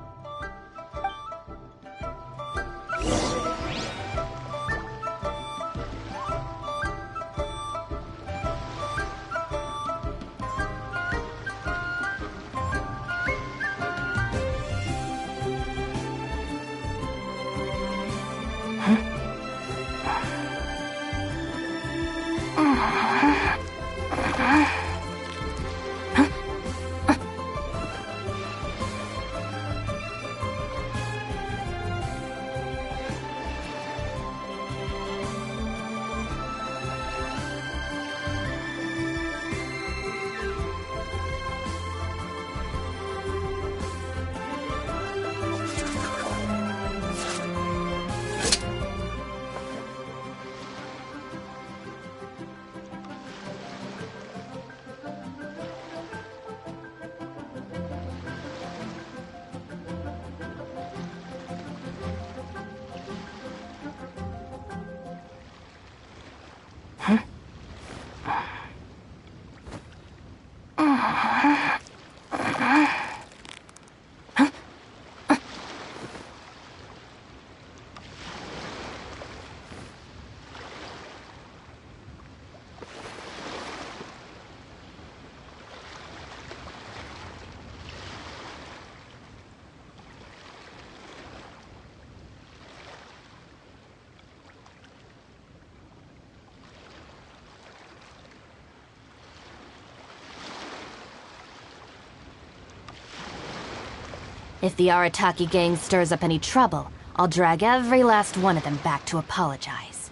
If the Arataki gang stirs up any trouble, I'll drag every last one of them back to apologize.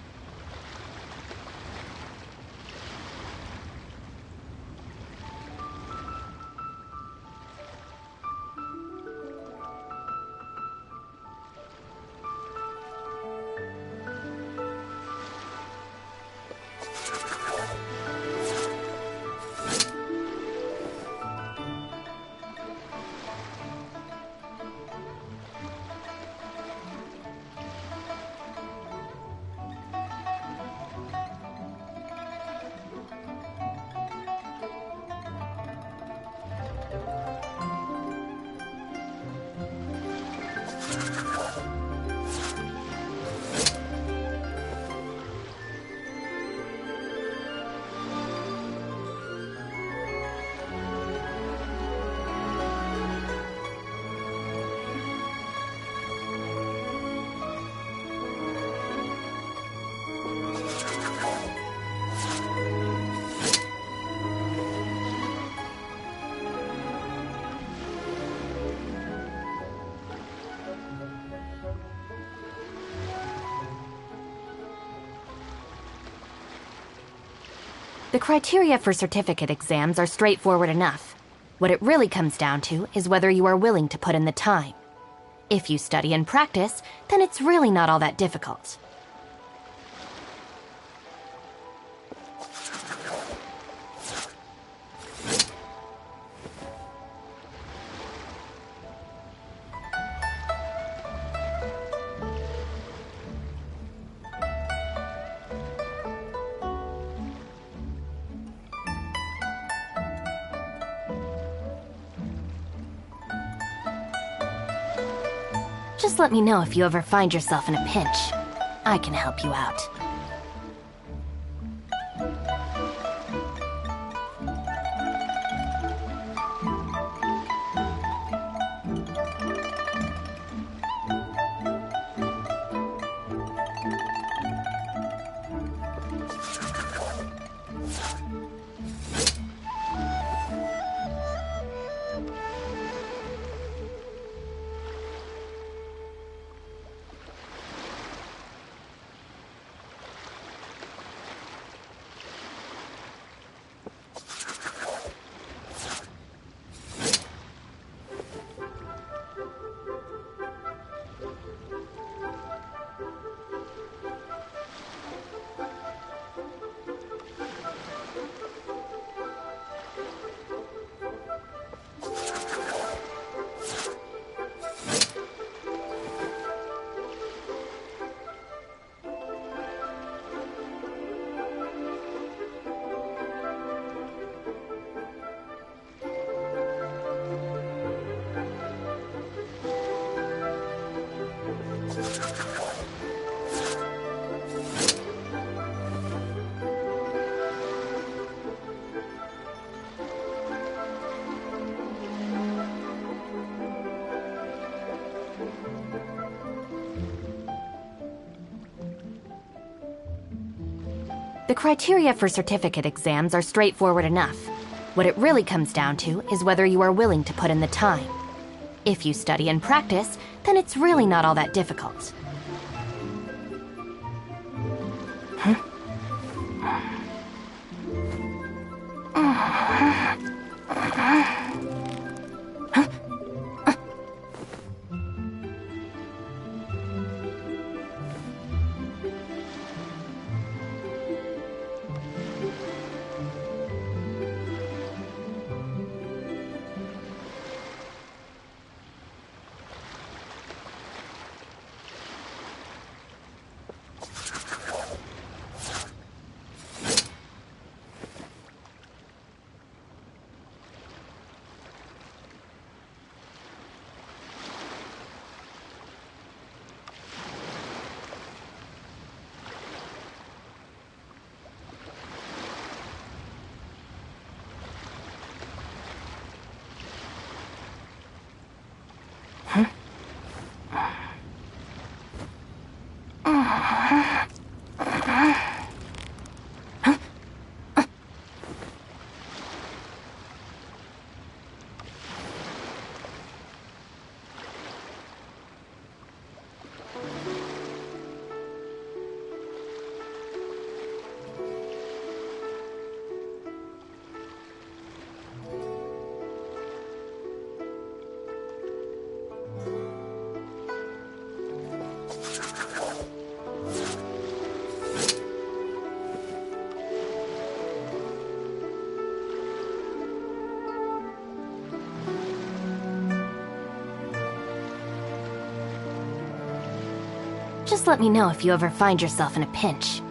The criteria for certificate exams are straightforward enough. What it really comes down to is whether you are willing to put in the time. If you study and practice, then it's really not all that difficult. Just let me know if you ever find yourself in a pinch. I can help you out. The criteria for certificate exams are straightforward enough. What it really comes down to is whether you are willing to put in the time. If you study and practice, then it's really not all that difficult. Just let me know if you ever find yourself in a pinch.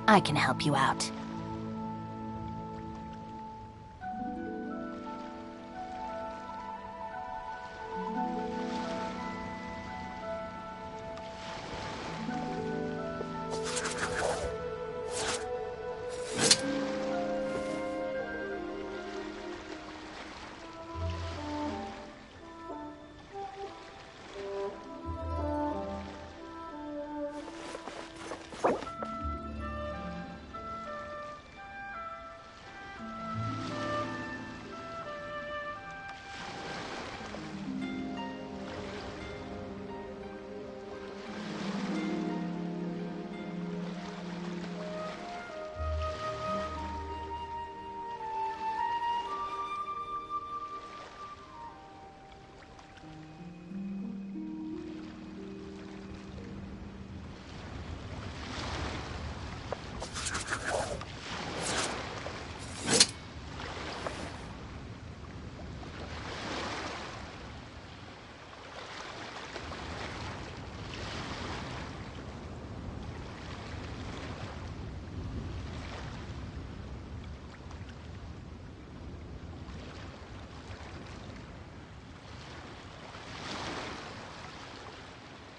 I can help you out.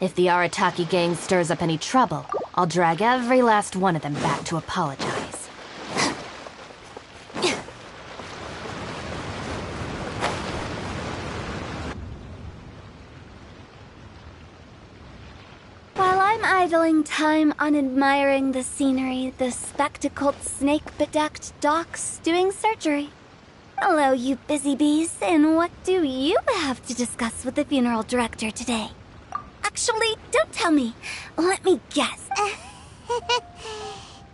If the Arataki gang stirs up any trouble, I'll drag every last one of them back to apologize. While I'm idling time on admiring the scenery, the spectacled snake-bedecked docs doing surgery. Hello, you busy bees, and what do you have to discuss with the funeral director today? Actually, don't tell me. Let me guess.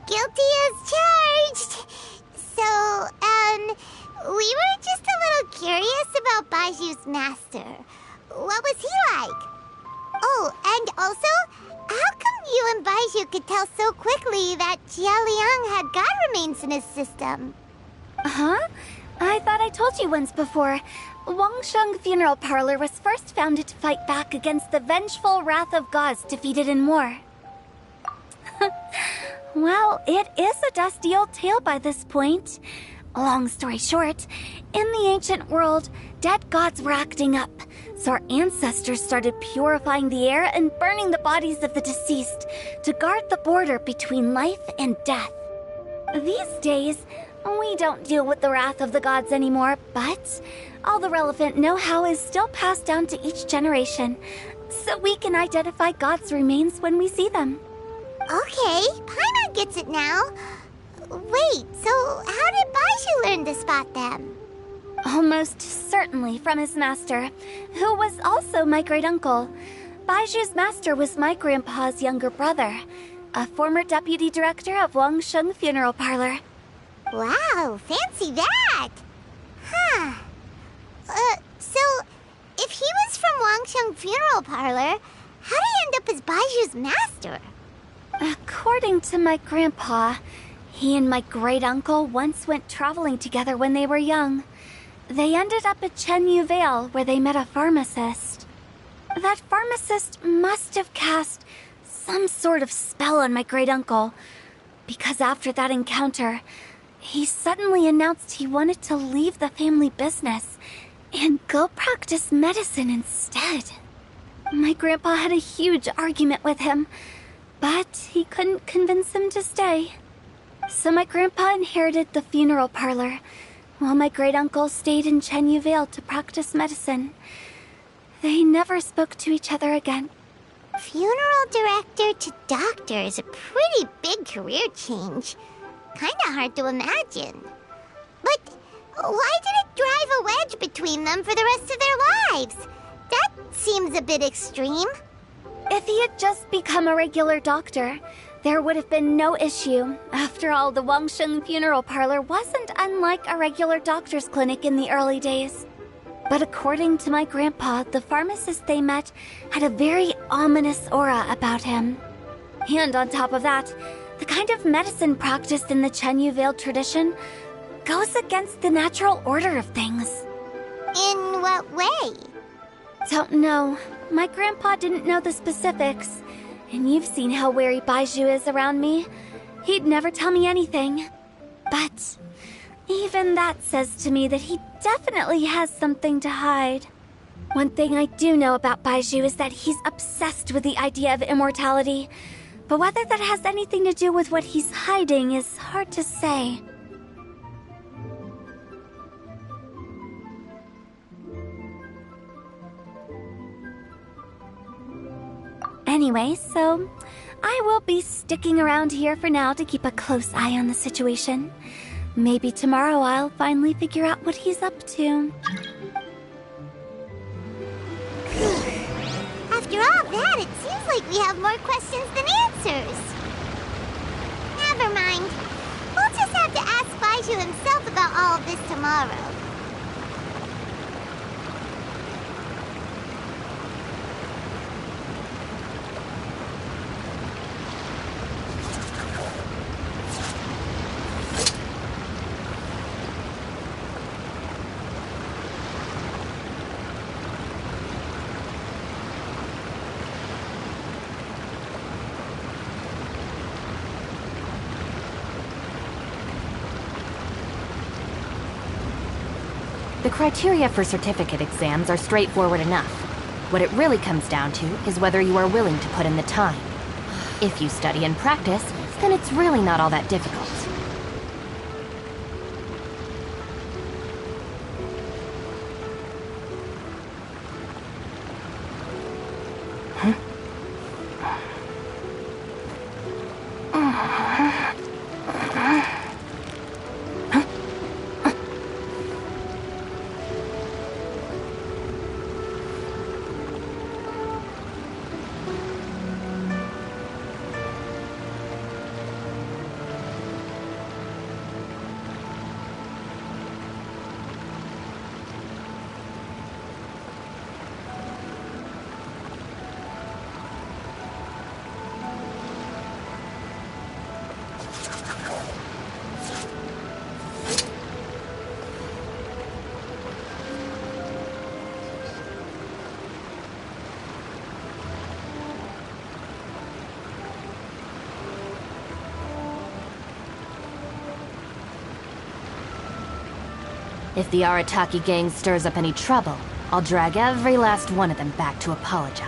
Guilty as charged. So, we were just a little curious about Baiju's master. What was he like? Oh, and also, how come you and Baiju could tell so quickly that Jia Liang had god remains in his system? Huh? I thought I told you once before. Wangsheng Funeral Parlor was first founded to fight back against the vengeful wrath of gods defeated in war. Well, it is a dusty old tale by this point. Long story short, in the ancient world, dead gods were acting up, so our ancestors started purifying the air and burning the bodies of the deceased to guard the border between life and death. These days, we don't deal with the wrath of the gods anymore, but all the relevant know-how is still passed down to each generation, so we can identify gods' remains when we see them. Okay, Paimon gets it now. Wait, so how did Baiju learn to spot them? Almost certainly from his master, who was also my great-uncle. Baiju's master was my grandpa's younger brother, a former deputy director of Wangsheng Funeral Parlor. Wow, fancy that! Huh. So, if he was from Wangsheng Funeral Parlor, how did he end up as Baiju's master? According to my grandpa, he and my great-uncle once went traveling together when they were young. They ended up at Chenyu Vale, where they met a pharmacist. That pharmacist must have cast some sort of spell on my great-uncle, because after that encounter, he suddenly announced he wanted to leave the family business and go practice medicine instead. My grandpa had a huge argument with him, but he couldn't convince him to stay. So my grandpa inherited the funeral parlor, while my great-uncle stayed in Chenyu Vale to practice medicine. They never spoke to each other again. Funeral director to doctor is a pretty big career change. Kinda hard to imagine. But why did it drive a wedge between them for the rest of their lives? That seems a bit extreme. If he had just become a regular doctor, there would have been no issue. After all, the Wangsheng Funeral Parlor wasn't unlike a regular doctor's clinic in the early days. But according to my grandpa, the pharmacist they met had a very ominous aura about him. And on top of that, the kind of medicine practiced in the Chenyu Vale tradition goes against the natural order of things. In what way? Don't know. My grandpa didn't know the specifics. And you've seen how wary Baiju is around me. He'd never tell me anything. But even that says to me that he definitely has something to hide. One thing I do know about Baiju is that he's obsessed with the idea of immortality. But whether that has anything to do with what he's hiding is hard to say. Anyway, so I will be sticking around here for now to keep a close eye on the situation. Maybe tomorrow I'll finally figure out what he's up to. After all that, it seems like we have more questions than answers. Never mind. We'll just have to ask Baiju himself about all of this tomorrow. The criteria for certificate exams are straightforward enough. What it really comes down to is whether you are willing to put in the time. If you study and practice, then it's really not all that difficult. If the Arataki gang stirs up any trouble, I'll drag every last one of them back to apologize.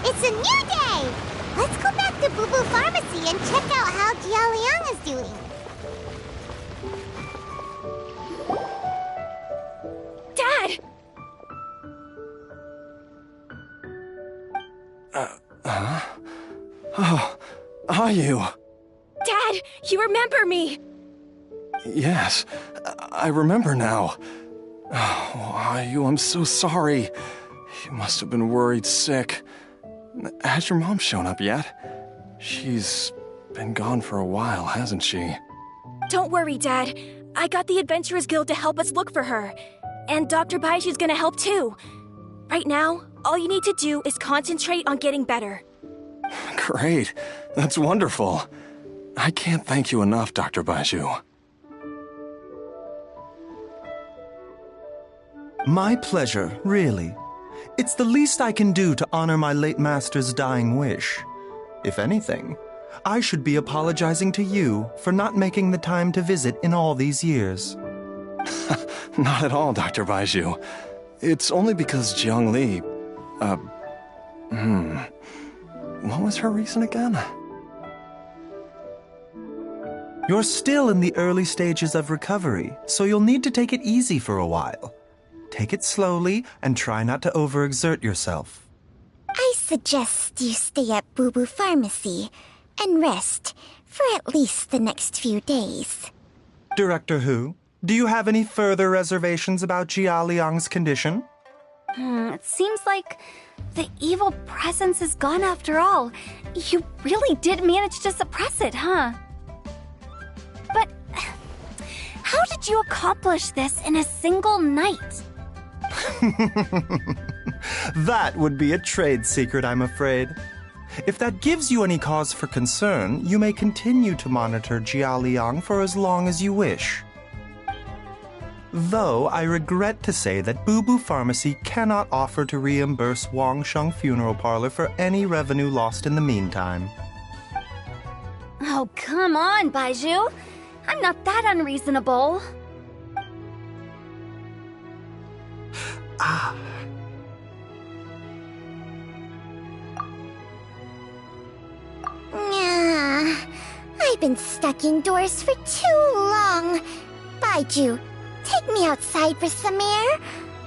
It's a new day! Let's go back to Boo Boo Pharmacy and check out how Jia Liang is doing. Dad! Oh, are you? Dad, you remember me! Yes, I remember now. Oh, are you? I'm so sorry. You must have been worried sick. Has your mom shown up yet? She's been gone for a while, hasn't she? Don't worry, Dad. I got the Adventurers Guild to help us look for her. And Dr. Baiju's gonna help too. Right now, all you need to do is concentrate on getting better. Great. That's wonderful. I can't thank you enough, Dr. Baiju. My pleasure, really. It's the least I can do to honor my late master's dying wish. If anything, I should be apologizing to you for not making the time to visit in all these years. Not at all, Dr. Baiju. It's only because Jiang Li... What was her reason again? You're still in the early stages of recovery, so you'll need to take it easy for a while. Take it slowly and try not to overexert yourself. I suggest you stay at Boo Boo Pharmacy and rest for at least the next few days. Director Hu, do you have any further reservations about Jia Liang's condition? It seems like the evil presence is gone after all. You really did manage to suppress it, huh? But how did you accomplish this in a single night? That would be a trade secret, I'm afraid. If that gives you any cause for concern, you may continue to monitor Jia Liang for as long as you wish. Though I regret to say that Boo Boo Pharmacy cannot offer to reimburse Wang Sheng Funeral Parlor for any revenue lost in the meantime. Oh, come on, Baiju. I'm not that unreasonable. I've been stuck indoors for too long. Baiju, take me outside for some air,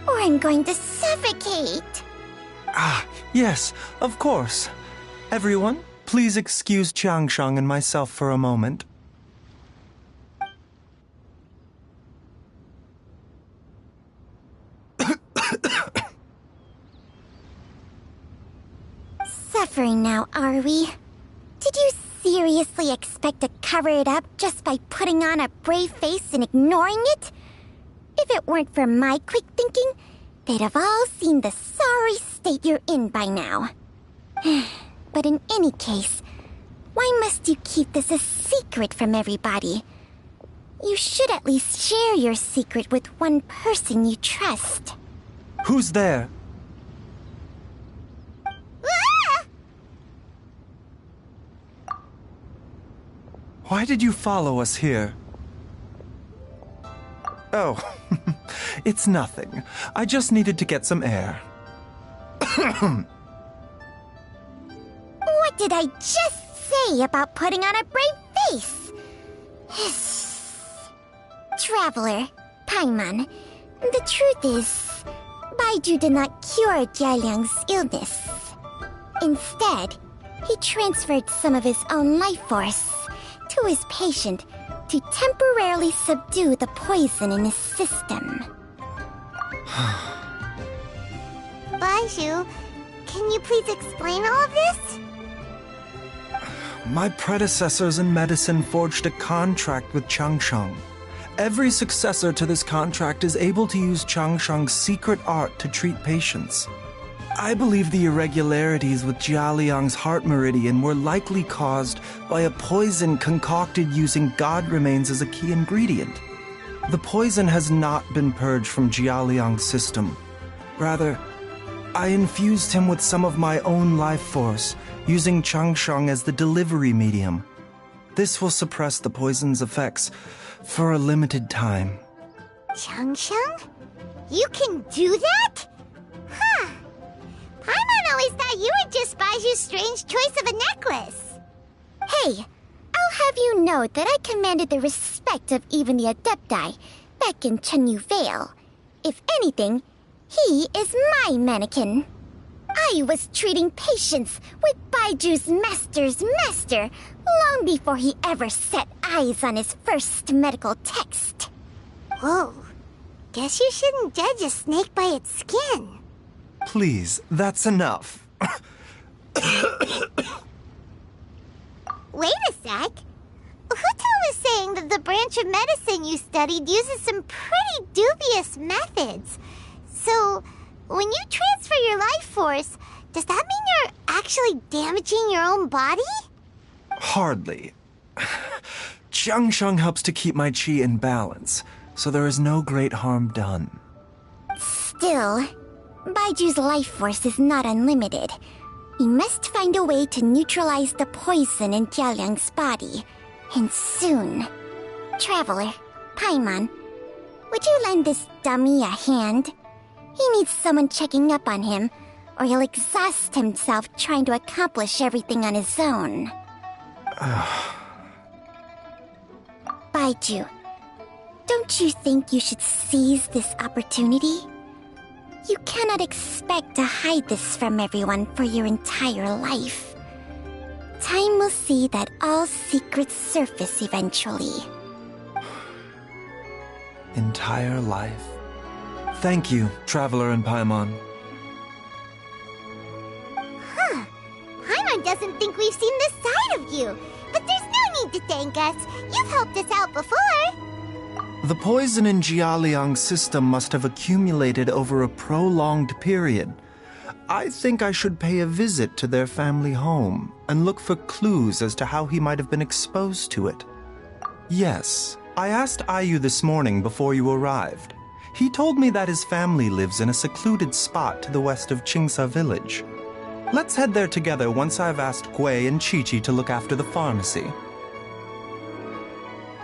or I'm going to suffocate. Yes, of course. Everyone, please excuse Qiangsheng and myself for a moment. Suffering now, are we? Did you seriously expect to cover it up just by putting on a brave face and ignoring it? If it weren't for my quick thinking, they'd have all seen the sorry state you're in by now. But in any case, why must you keep this a secret from everybody? You should at least share your secret with one person you trust. Who's there? Why did you follow us here? Oh, it's nothing. I just needed to get some air. What did I just say about putting on a brave face? Traveler, Paimon, the truth is, Baiju did not cure Jialiang's illness. Instead, he transferred some of his own life force to his patient to temporarily subdue the poison in his system. Baiju, can you please explain all of this? My predecessors in medicine forged a contract with Qiangsheng. Every successor to this contract is able to use Qiangsheng's secret art to treat patients. I believe the irregularities with Jialiang's heart meridian were likely caused by a poison concocted using god remains as a key ingredient. The poison has not been purged from Jialiang's system. Rather, I infused him with some of my own life force, using Qiangsheng as the delivery medium. This will suppress the poison's effects for a limited time. Qiangsheng? You can do that? Huh. Paimon always thought you were just Baiju's strange choice of a necklace. Hey, I'll have you know that I commanded the respect of even the Adepti back in Chenyu Vale. If anything, he is my mannequin. I was treating patients with Baiju's master's master long before he ever set eyes on his first medical text. Whoa. Guess you shouldn't judge a snake by its skin. Please, that's enough. Wait a sec. Huto was saying that the branch of medicine you studied uses some pretty dubious methods. So, when you transfer your life force, does that mean you're actually damaging your own body? Hardly. Qiangsheng helps to keep my chi in balance, so there is no great harm done. Still, Baiju's life force is not unlimited. We must find a way to neutralize the poison in Jialiang's body, and soon. Traveler, Paimon, would you lend this dummy a hand? He needs someone checking up on him, or he'll exhaust himself trying to accomplish everything on his own. Baiju, don't you think you should seize this opportunity? You cannot expect to hide this from everyone for your entire life. Time will see that all secrets surface eventually. Entire life. Thank you, Traveler and Paimon. Huh. Paimon doesn't think we've seen this side of you. But there's no need to thank us. You've helped us out before. The poison in Jialiang's system must have accumulated over a prolonged period. I think I should pay a visit to their family home and look for clues as to how he might have been exposed to it. Yes, I asked Ayu this morning before you arrived. He told me that his family lives in a secluded spot to the west of Qingsa village. Let's head there together once I've asked Gui and Chi-Chi to look after the pharmacy.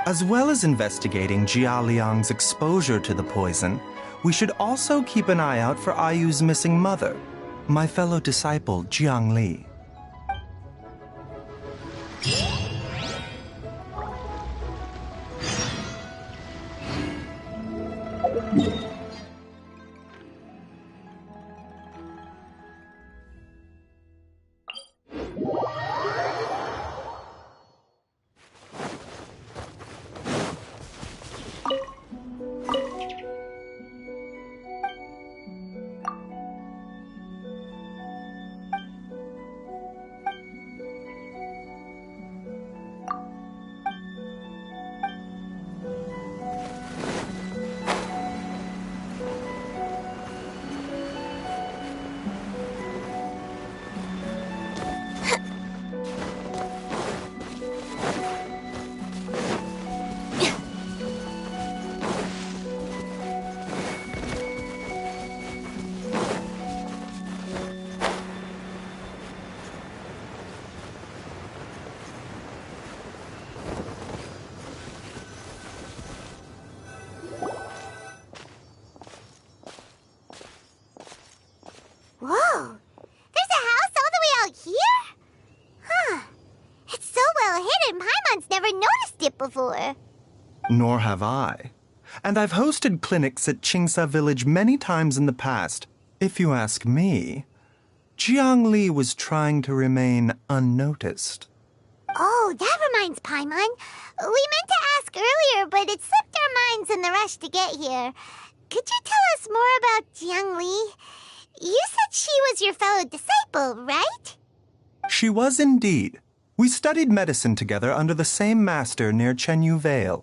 As well as investigating Jia Liang's exposure to the poison, we should also keep an eye out for Ayu's missing mother, my fellow disciple Jiang Li. Whoa! There's a house all the way out here? Huh. It's so well hidden, Paimon's never noticed it before. Nor have I. And I've hosted clinics at Qingsa village many times in the past. If you ask me, Jiang Li was trying to remain unnoticed. Oh, that reminds Paimon. We meant to ask earlier, but it slipped our minds in the rush to get here. Could you tell us more about Jiang Li? You said she was your fellow disciple, right? She was indeed. We studied medicine together under the same master near Chenyu Vale.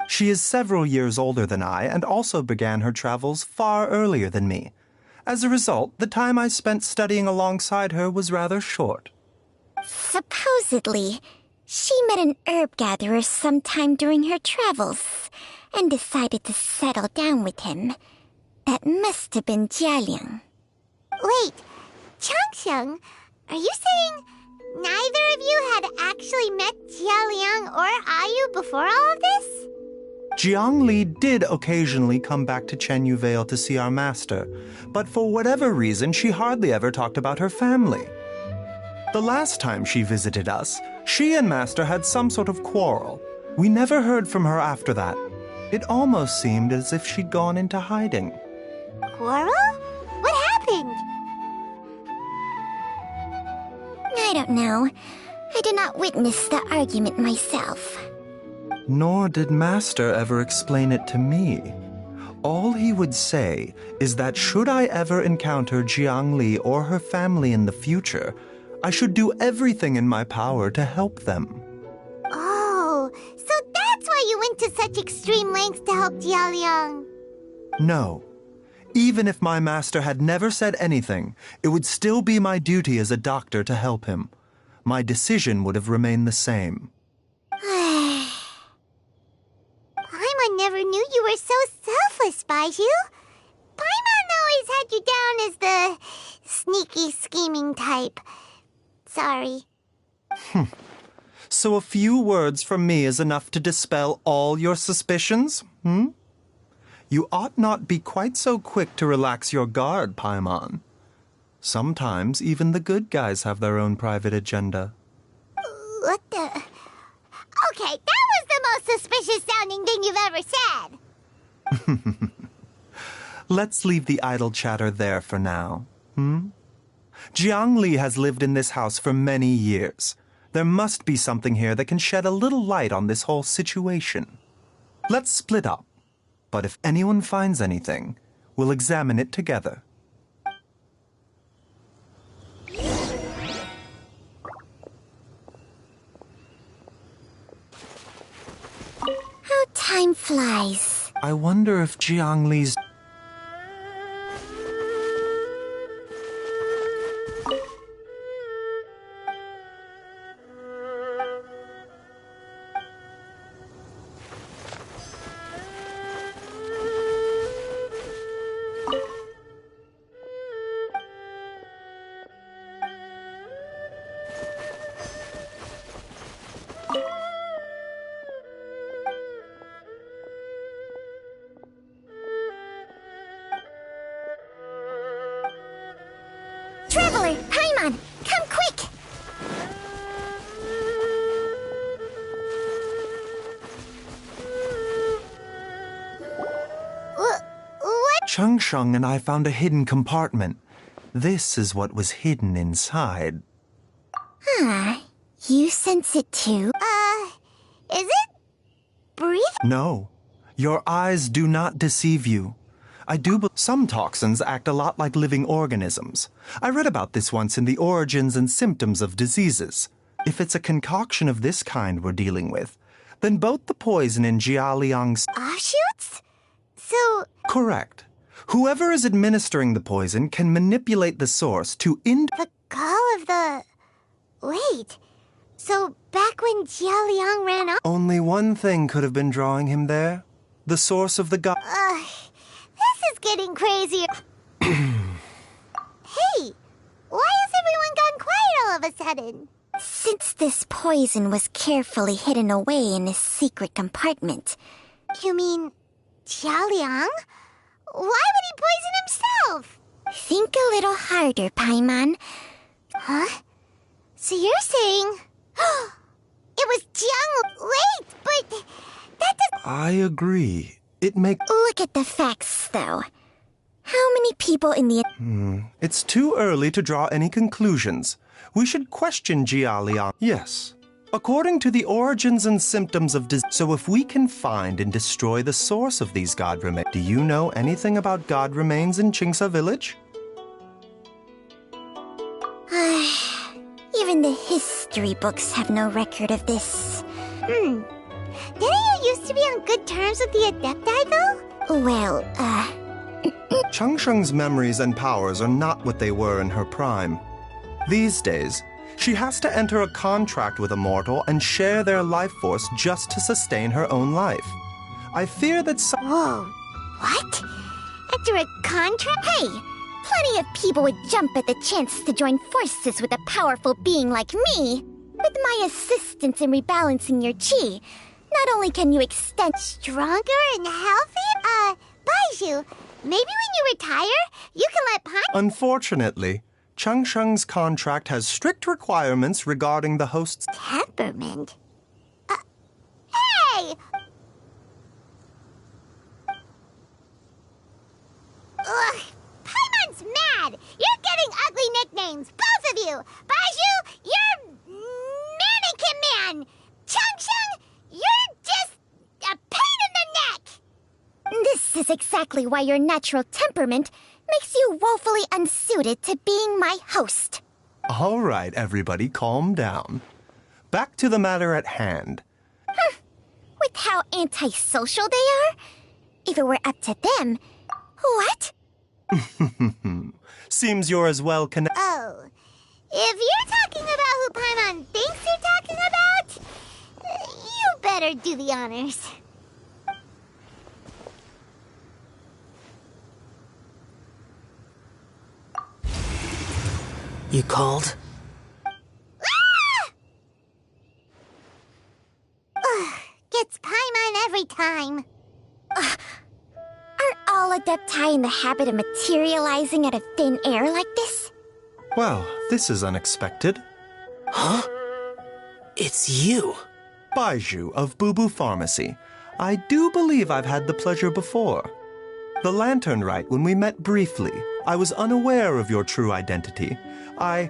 She is several years older than I and also began her travels far earlier than me. As a result, the time I spent studying alongside her was rather short. Supposedly, she met an herb gatherer sometime during her travels and decided to settle down with him. That must have been Jialiang. Wait, Changxiang, are you saying neither of you had actually met Jialiang or Ayu before all of this? Jiang Li did occasionally come back to Chenyu Vale to see our master, but for whatever reason, she hardly ever talked about her family. The last time she visited us, she and master had some sort of quarrel. We never heard from her after that. It almost seemed as if she'd gone into hiding. Quarrel? What happened? I don't know. I did not witness the argument myself. Nor did master ever explain it to me. All he would say is that should I ever encounter Jiang Li or her family in the future, I should do everything in my power to help them. Oh, so that's why you went to such extreme lengths to help Jialiang. No. Even if my master had never said anything, it would still be my duty as a doctor to help him. My decision would have remained the same. Paimon never knew you were so selfless, Baiju. Paimon always had you down as the sneaky, scheming type. Sorry. So a few words from me is enough to dispel all your suspicions, You ought not be quite so quick to relax your guard, Paimon. Sometimes even the good guys have their own private agenda. What the... Okay, that was the most suspicious-sounding thing you've ever said. Let's leave the idle chatter there for now, Jiang Li has lived in this house for many years. There must be something here that can shed a little light on this whole situation. Let's split up. But if anyone finds anything, we'll examine it together. How time flies. I wonder if Jiang Li's... Traveler, Paimon, come quick! What? Changsheng and I found a hidden compartment. This is what was hidden inside. You sense it too? Is it breathe? No. Your eyes do not deceive you. I do believe some toxins act a lot like living organisms. I read about this once in the Origins and Symptoms of Diseases. If it's a concoction of this kind we're dealing with, then both the poison in Jialiang's offshoots? So... Correct. Whoever is administering the poison can manipulate the source to The gall of the... Wait. So back when Jialiang ran off... Only one thing could have been drawing him there. The source of the this is getting crazier. Hey, why has everyone gone quiet all of a sudden? Since this poison was carefully hidden away in his secret compartment. You mean Jialiang? Why would he poison himself? Think a little harder, Paimon. Huh? So you're saying... it was Jiang... Wait, but... that does... I agree. It makes... Look at the facts, though. How many people in the... It's too early to draw any conclusions. We should question Jialiang. Yes. According to the Origins and Symptoms of Disease... So if we can find and destroy the source of these god remains... Do you know anything about god remains in Qingce Village? Even the history books have no record of this. Didn't you used to be on good terms with the Adepti, though? Well, Changsheng's memories and powers are not what they were in her prime. These days, she has to enter a contract with a mortal and share their life force just to sustain her own life. I fear that some... Whoa. What? Enter a contract? Hey! Plenty of people would jump at the chance to join forces with a powerful being like me. With my assistance in rebalancing your chi, not only can you extend stronger and healthier, Baizhu, maybe when you retire, you can let Unfortunately, Changsheng's contract has strict requirements regarding the host's temperament. Hey! Ugh, Paimon's mad! You're getting ugly nicknames, both of you! Baizhu, you're Mannequin Man! Changsheng, you're just a pain in the neck! This is exactly why your natural temperament makes you woefully unsuited to being my host. All right, everybody, calm down. Back to the matter at hand. With how antisocial they are? If it were up to them... What? Seems you're as well connected. Oh. If you're talking about who Paimon thinks you're talking about, you better do the honors. You called? Gets Paimon every time. Aren't all Adepti in the habit of materializing out of thin air like this? Well, this is unexpected. Huh? It's you. Baizhu of Boo Pharmacy. I do believe I've had the pleasure before. The Lantern Rite, when we met briefly, I was unaware of your true identity. I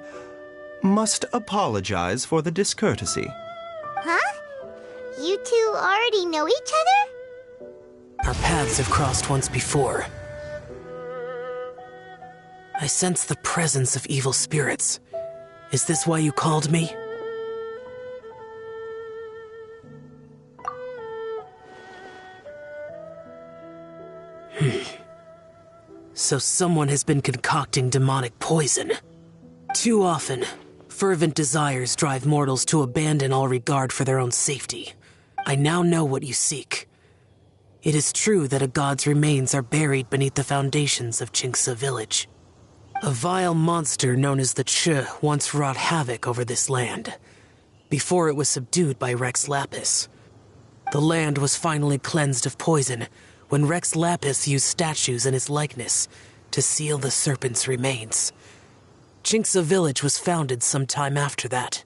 must apologize for the discourtesy. Huh? You two already know each other? Our paths have crossed once before. I sense the presence of evil spirits. Is this why you called me? So someone has been concocting demonic poison. Too often, fervent desires drive mortals to abandon all regard for their own safety. I now know what you seek. It is true that a god's remains are buried beneath the foundations of Qingce Village. A vile monster known as the Che once wrought havoc over this land, before it was subdued by Rex Lapis. The land was finally cleansed of poison when Rex Lapis used statues in his likeness to seal the serpent's remains. Jinxa village was founded some time after that.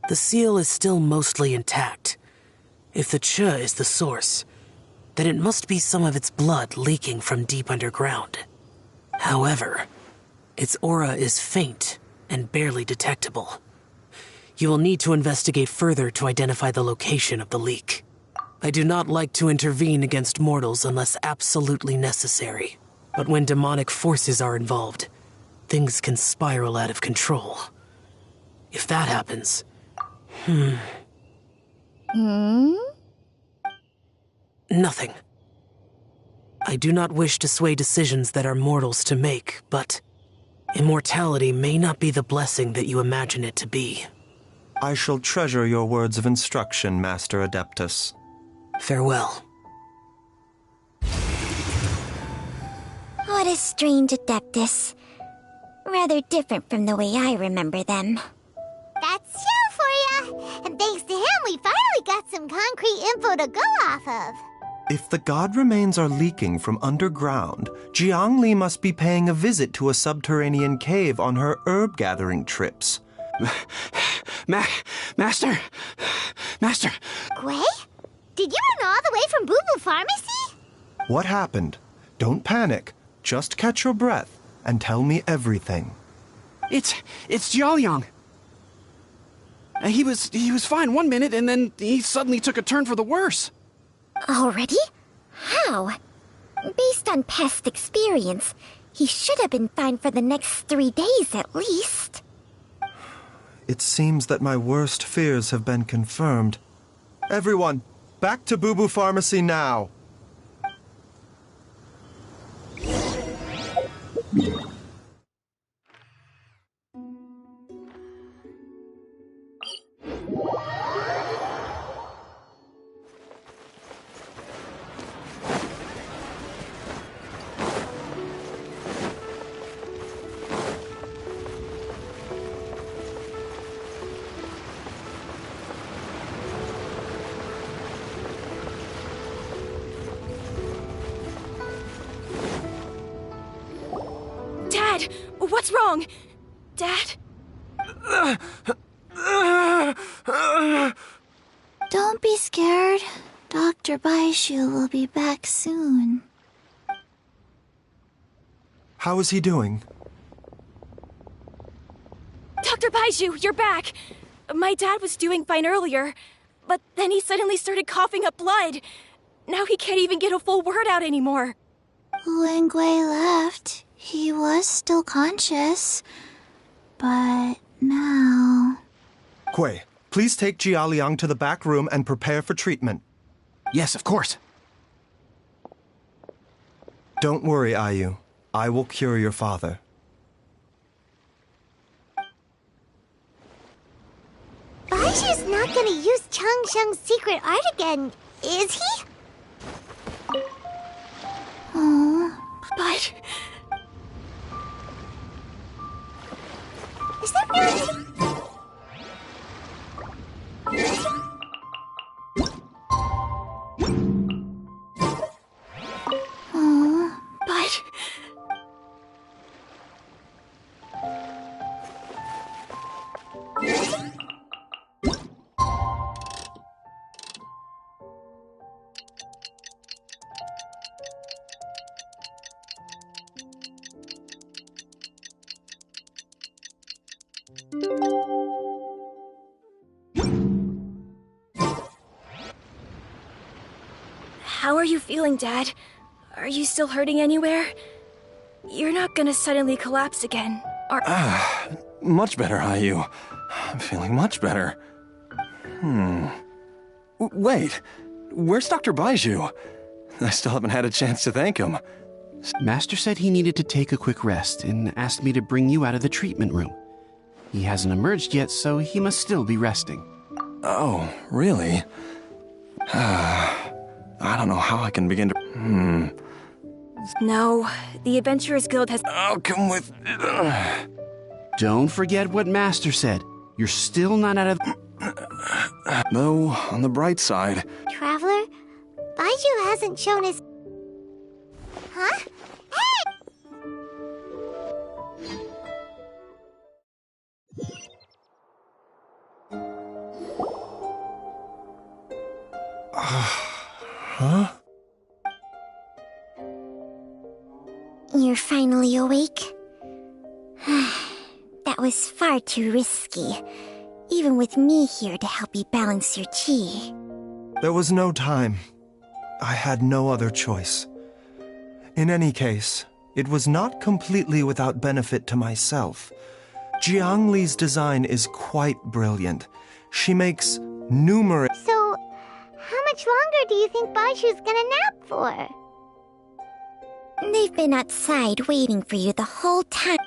The seal is still mostly intact. If the Ch is the source, then it must be some of its blood leaking from deep underground. However, its aura is faint and barely detectable. You will need to investigate further to identify the location of the leak. I do not like to intervene against mortals unless absolutely necessary. But when demonic forces are involved, things can spiral out of control. If that happens... Nothing. I do not wish to sway decisions that are mortals to make, but immortality may not be the blessing that you imagine it to be. I shall treasure your words of instruction, Master Adeptus. Farewell. What a strange Adeptus. Rather different from the way I remember them. That's Xiao for ya! And thanks to him, we finally got some concrete info to go off of. If the god remains are leaking from underground, Jiangli must be paying a visit to a subterranean cave on her herb-gathering trips. Master! Gui? Did you run all the way from Boo Boo Pharmacy? What happened? Don't panic. Just catch your breath and tell me everything. It's Jiaoliang. He was fine one minute, and then he suddenly took a turn for the worse. Already? How? Based on past experience, he should have been fine for the next 3 days at least. It seems that my worst fears have been confirmed. Everyone, back to Boo Boo Pharmacy now! Dad! What's wrong? Dad? Don't be scared. Dr. Baishu will be back soon. How is he doing? Dr. Baishu, you're back! My dad was doing fine earlier, but then he suddenly started coughing up blood. Now he can't even get a full word out anymore. When Gui left, he was still conscious. But now... Gui, please take Jiaoliang to the back room and prepare for treatment. Yes, of course. Don't worry, Ayu. I will cure your father. Baishu's not gonna use Chang Sheng's secret art again, is he? Oh, but... Is that really... oh, but... How are you feeling, Dad? Are you still hurting anywhere? You're not gonna suddenly collapse again, are... Much better, Ayu. I'm feeling much better. Wait, where's Dr. Baishu? I still haven't had a chance to thank him. Master said he needed to take a quick rest and asked me to bring you out of the treatment room. He hasn't emerged yet, so he must still be resting. Oh, really? I don't know how I can begin to... No, the Adventurers Guild has... I'll come with... Don't forget what Master said. You're still not out of... Though, on the bright side... Traveler? Baishu hasn't shown his... Huh? Hey! Huh? You're finally awake? That was far too risky, even with me here to help you balance your chi. There was no time. I had no other choice. In any case, it was not completely without benefit to myself. Jiangli's design is quite brilliant. She makes numerous... So, how much longer do you think Baishu's gonna nap for? They've been outside waiting for you the whole time.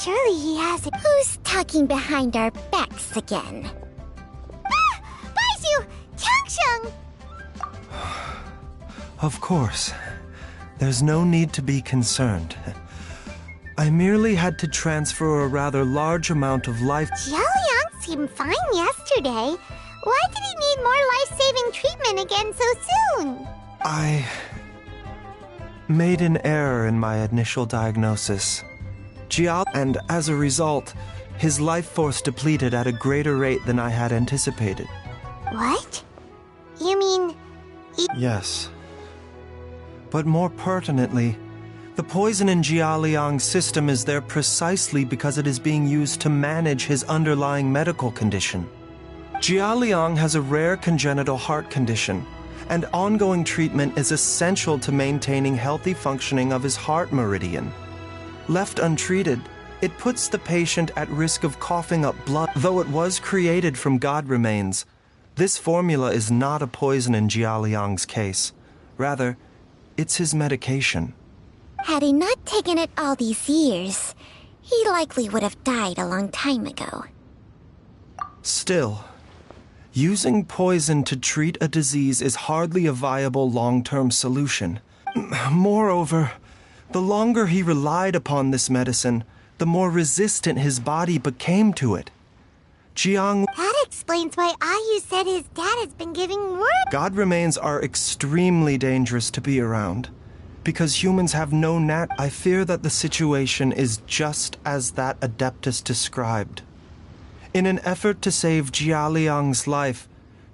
Surely he has it. Who's talking behind our backs again? Ah! Baishu! Changsheng! Of course. There's no need to be concerned. I merely had to transfer a rather large amount of life... Jiaoliang seemed fine yesterday. Why did he need more life-saving treatment again so soon? I made an error in my initial diagnosis. And as a result, his life force depleted at a greater rate than I had anticipated. What? You mean... Yes. But more pertinently, the poison in Jialiang's system is there precisely because it is being used to manage his underlying medical condition. Jialiang has a rare congenital heart condition, and ongoing treatment is essential to maintaining healthy functioning of his heart meridian. Left untreated, it puts the patient at risk of coughing up blood. Though it was created from god remains, this formula is not a poison in Jialiang's case. Rather, it's his medication. Had he not taken it all these years, he likely would have died a long time ago. Still, using poison to treat a disease is hardly a viable long-term solution. Moreover, the longer he relied upon this medicine, the more resistant his body became to it. That explains why Ayu said his dad has been giving word. God remains are extremely dangerous to be around. Because humans have no I fear that the situation is just as that Adeptus described. In an effort to save Jialiang's life,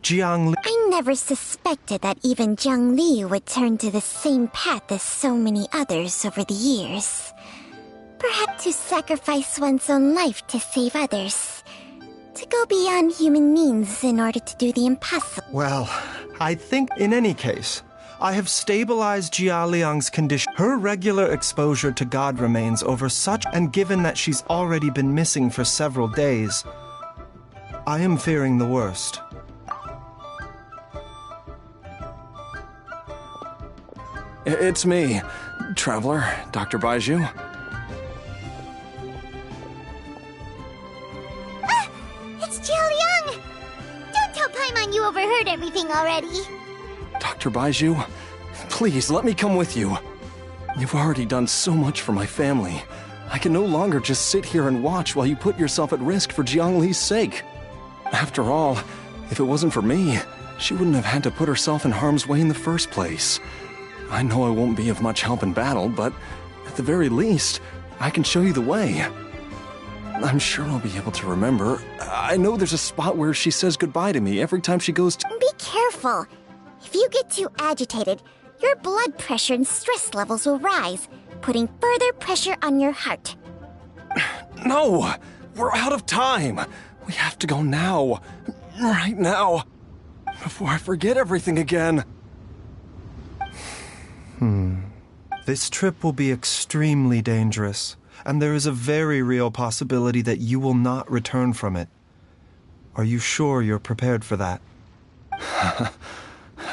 I never suspected that even Zhang Li would turn to the same path as so many others over the years. Perhaps to sacrifice one's own life to save others. To go beyond human means in order to do the impossible. Well, I think in any case, I have stabilized Jialiang's condition. Her regular exposure to God remains over such, and given that she's already been missing for several days, I am fearing the worst. It's me, Traveler, Dr. Baiju. Ah! It's Jialiang! Don't tell Paimon you overheard everything already. Dr. Baiju, please let me come with you. You've already done so much for my family. I can no longer just sit here and watch while you put yourself at risk for Jiangli's sake. After all, if it wasn't for me, she wouldn't have had to put herself in harm's way in the first place. I know I won't be of much help in battle, but at the very least, I can show you the way. I'm sure I'll be able to remember. I know there's a spot where she says goodbye to me every time she goes to— Be careful. If you get too agitated, your blood pressure and stress levels will rise, putting further pressure on your heart. No! We're out of time! We have to go now. Right now. Before I forget everything again. This trip will be extremely dangerous, and there is a very real possibility that you will not return from it. Are you sure you're prepared for that? I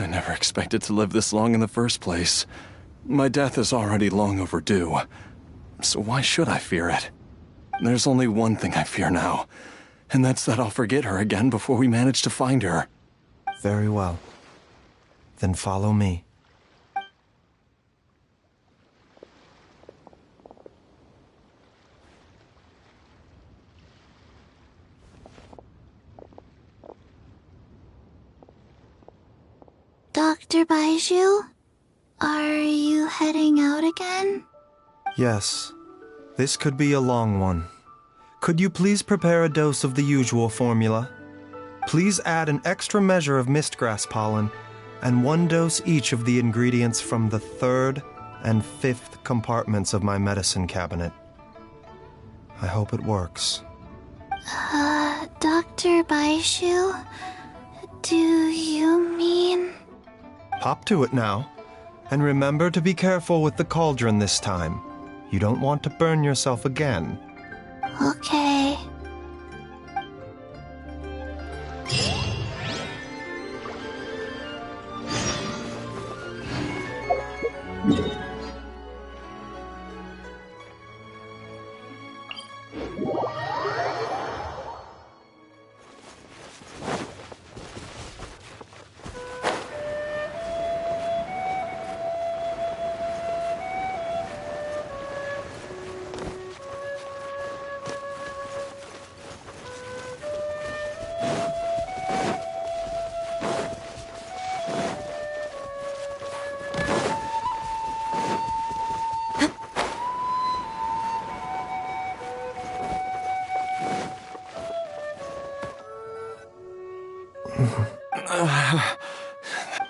never expected to live this long in the first place. My death is already long overdue. So why should I fear it? There's only one thing I fear now, and that's that I'll forget her again before we manage to find her. Very well. Then follow me. Dr. Baiju, are you heading out again? Yes. This could be a long one. Could you please prepare a dose of the usual formula? Please add an extra measure of mistgrass pollen and 1 dose each of the ingredients from the 3rd and 5th compartments of my medicine cabinet. I hope it works. Dr. Baishu, do you mean... Hop to it now. And remember to be careful with the cauldron this time. You don't want to burn yourself again. Okay.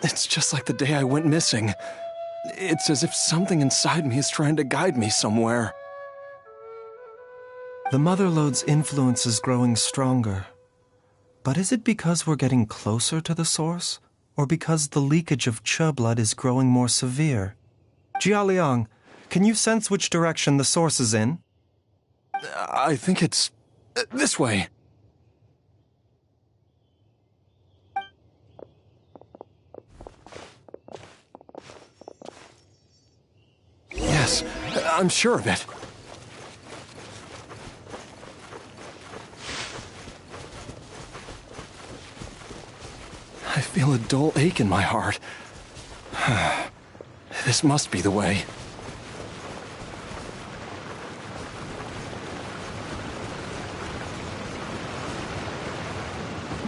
It's just like the day I went missing. It's as if something inside me is trying to guide me somewhere. The Motherlode's influence is growing stronger. But is it because we're getting closer to the source? Or because the leakage of Che blood is growing more severe? Jialiang, can you sense which direction the source is in? I think it's... this way. Yes, I'm sure of it. I feel a dull ache in my heart. This must be the way.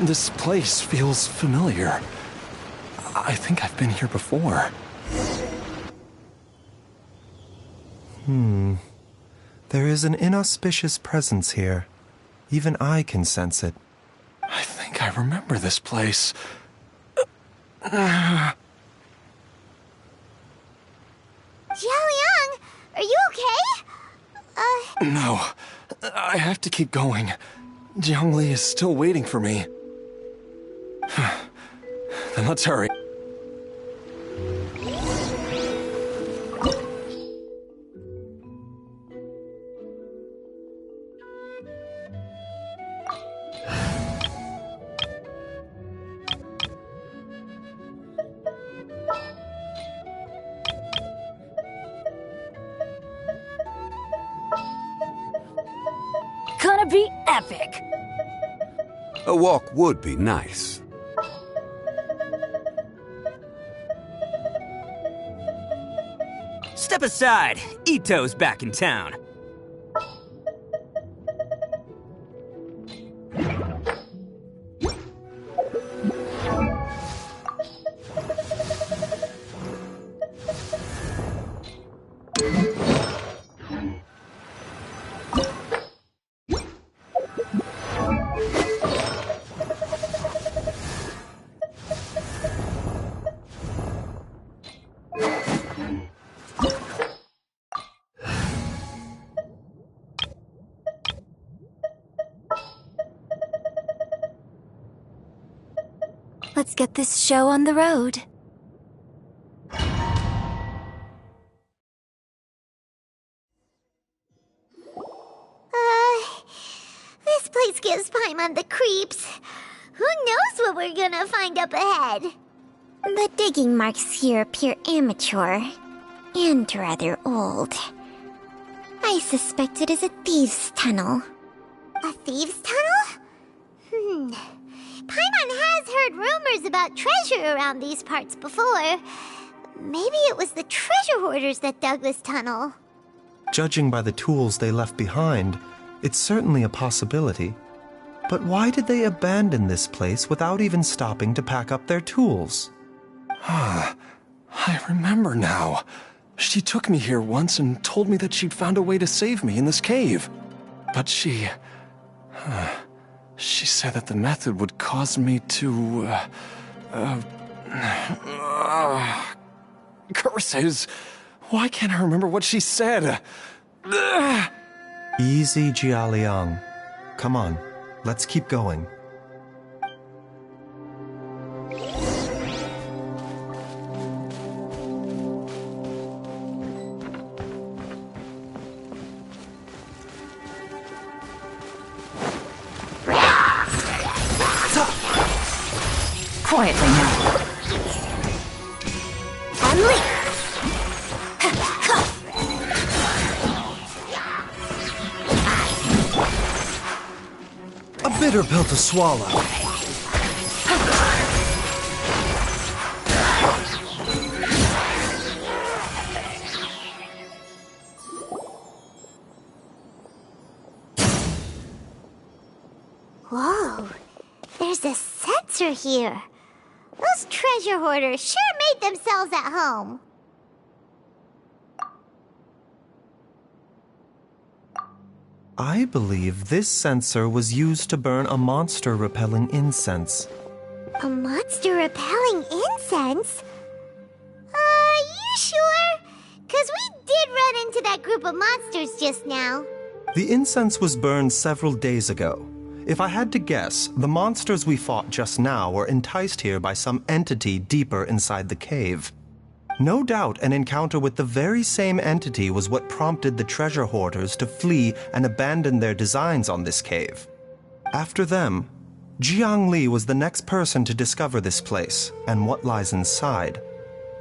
This place feels familiar. I think I've been here before. There is an inauspicious presence here. Even I can sense it. I think I remember this place. Jialiang, are you okay? No, I have to keep going. Jiangli is still waiting for me. Then let's hurry. Gonna be epic. A walk would be nice. Step aside. Ito's back in town. Let's get this show on the road. This place gives Paimon the creeps. Who knows what we're gonna find up ahead? The digging marks here appear amateur and rather old. I suspect it is a thieves' tunnel. A thieves' tunnel? Paimon has heard rumors about treasure around these parts before. Maybe it was the treasure hoarders that dug this tunnel. Judging by the tools they left behind, it's certainly a possibility. But why did they abandon this place without even stopping to pack up their tools? I remember now. She took me here once and told me that she'd found a way to save me in this cave. But she said that the method would cause me to, curses. Why can't I remember what she said? Easy, Jialiang. Come on, let's keep going. Quietly now. Unleash! A bitter pill to swallow. Whoa, there's a sensor here. Those treasure hoarders sure made themselves at home. I believe this sensor was used to burn a monster-repelling incense. A monster-repelling incense? You sure? 'Cause we did run into that group of monsters just now. The incense was burned several days ago. If I had to guess, the monsters we fought just now were enticed here by some entity deeper inside the cave. No doubt an encounter with the very same entity was what prompted the treasure hoarders to flee and abandon their designs on this cave. After them, Jiang Li was the next person to discover this place and what lies inside.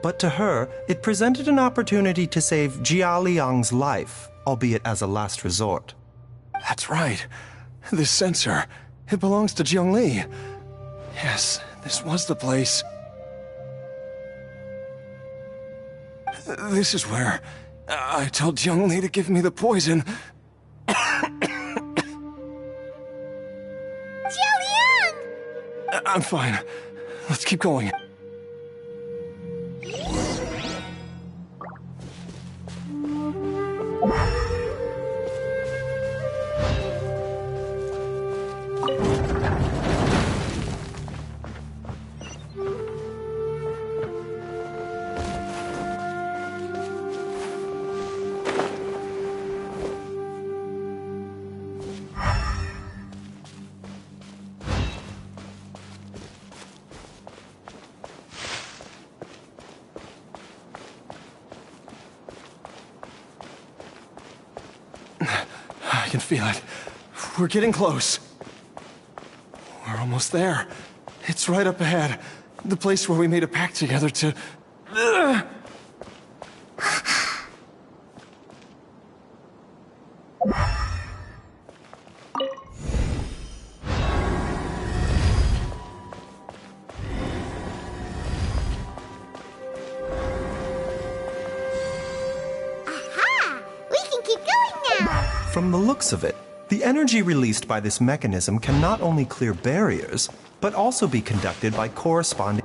But to her, it presented an opportunity to save Jia Liang's life, albeit as a last resort. That's right. This sensor, it belongs to Jiang Li. Yes, this was the place. This is where I told Jiang Li to give me the poison. Jiao Liang! I'm fine. Let's keep going. I can feel it. We're getting close. We're almost there. It's right up ahead. The place where we made a pact together to... From the looks of it, the energy released by this mechanism can not only clear barriers, but also be conducted by corresponding...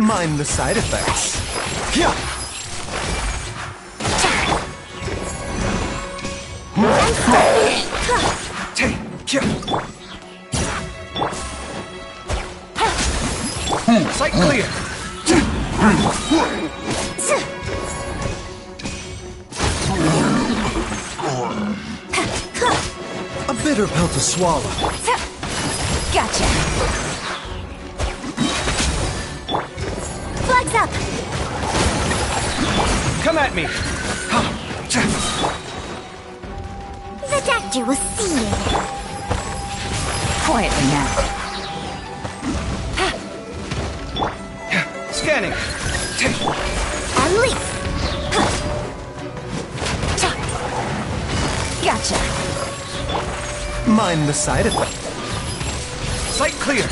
Mind the side effects. Yeah. Sight clear. A bitter pill to swallow. Gotcha. Flags up. Come at me. The doctor will see you. Quietly now. Scanning. Unleash. Gotcha. Mind the side effects. Sight clear.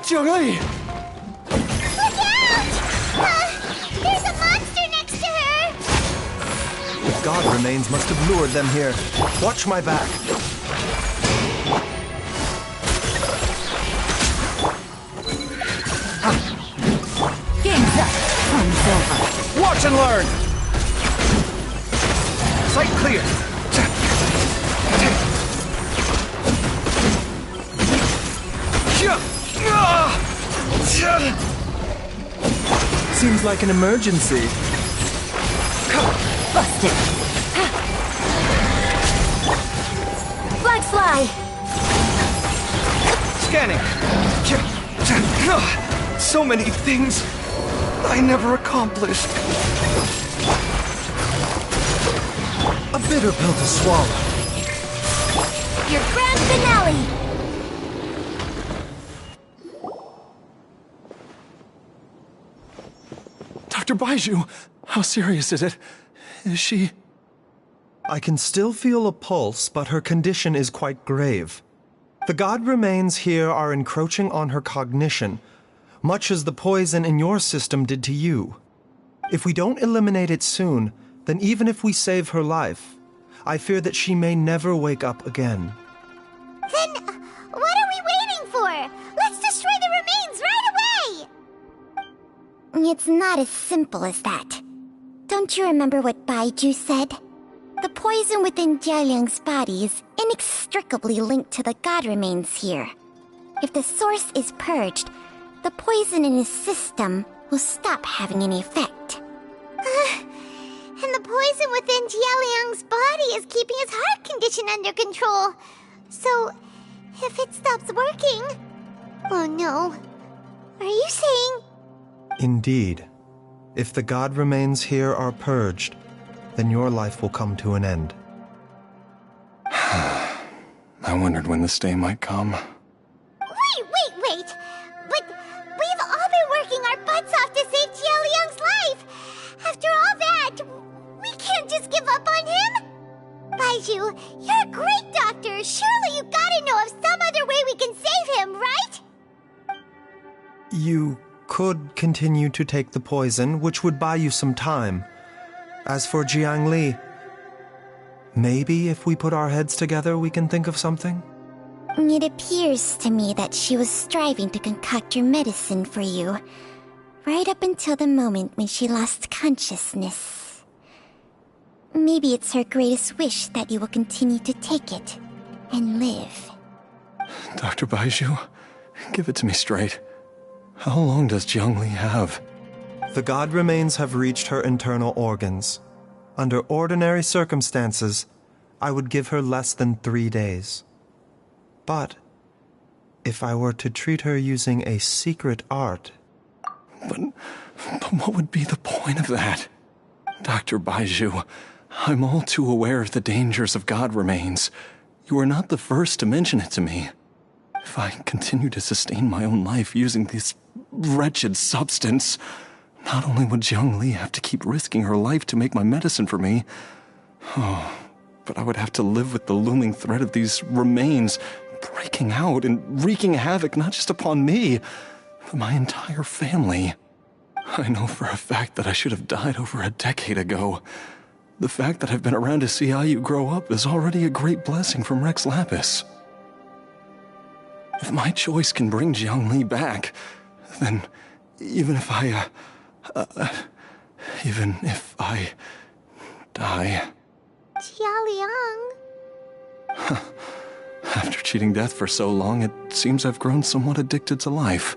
Joey! Look out! There's a monster next to her! The god remains must have lured them here. Watch my back. Game's up. Time's over. Watch and learn. Sight clear. Seems like an emergency. Busted. Flags fly. Scanning. So many things I never accomplished. A bitter pill to swallow. Your grand finale. Dr. Baiju, how serious is it? Is she... I can still feel a pulse, but her condition is quite grave. The god remains here are encroaching on her cognition, much as the poison in your system did to you. If we don't eliminate it soon, then even if we save her life, I fear that she may never wake up again. Then, what are we waiting for? Let's destroy the remains right away! It's not as simple as that. Don't you remember what Baiju said? The poison within Jialiang's body is inextricably linked to the god remains here. If the source is purged, the poison in his system will stop having any effect. And the poison within Jialiang's body is keeping his heart condition under control. So, if it stops working... Oh no. Are you saying... Indeed. If the god remains here are purged, then your life will come to an end. I wondered when this day might come. Baiju. You're a great doctor. Surely you gotta know of some other way we can save him, right? You could continue to take the poison, which would buy you some time. As for Jiang Li, maybe if we put our heads together, we can think of something? It appears to me that she was striving to concoct your medicine for you, right up until the moment when she lost consciousness. Maybe it's her greatest wish that you will continue to take it and live. Dr. Baiju, give it to me straight. How long does Jiang Li have? The god remains have reached her internal organs. Under ordinary circumstances, I would give her less than 3 days. But if I were to treat her using a secret art... But what would be the point of that? Dr. Baiju, I'm all too aware of the dangers of god remains. You are not the first to mention it to me. If I continue to sustain my own life using this wretched substance, not only would Jiang Li have to keep risking her life to make my medicine for me, but I would have to live with the looming threat of these remains breaking out and wreaking havoc not just upon me, but my entire family. I know for a fact that I should have died over a decade ago. The fact that I've been around to see how you grow up is already a great blessing from Rex Lapis. If my choice can bring Jiang Li back, then even if I die... Jialiang. After cheating death for so long, it seems I've grown somewhat addicted to life.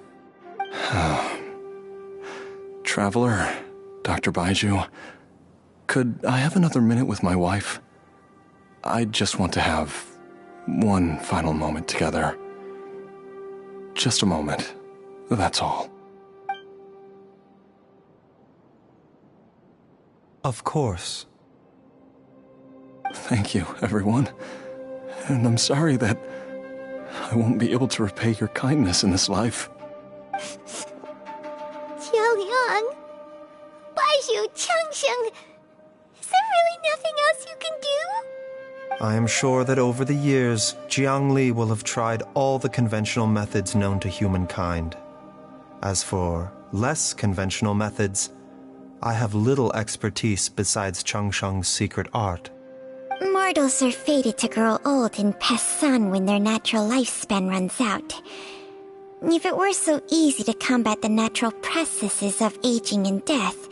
Traveler, Dr. Baiju, could I have another minute with my wife? I just want to have one final moment together. Just a moment. That's all. Of course. Thank you, everyone. And I'm sorry that I won't be able to repay your kindness in this life. Jialiang, Baiju, Changsheng, is there really nothing else you can do? I am sure that over the years, Jiang Li will have tried all the conventional methods known to humankind. As for less conventional methods, I have little expertise besides Changsheng's secret art. Mortals are fated to grow old and pass on when their natural lifespan runs out. If it were so easy to combat the natural processes of aging and death,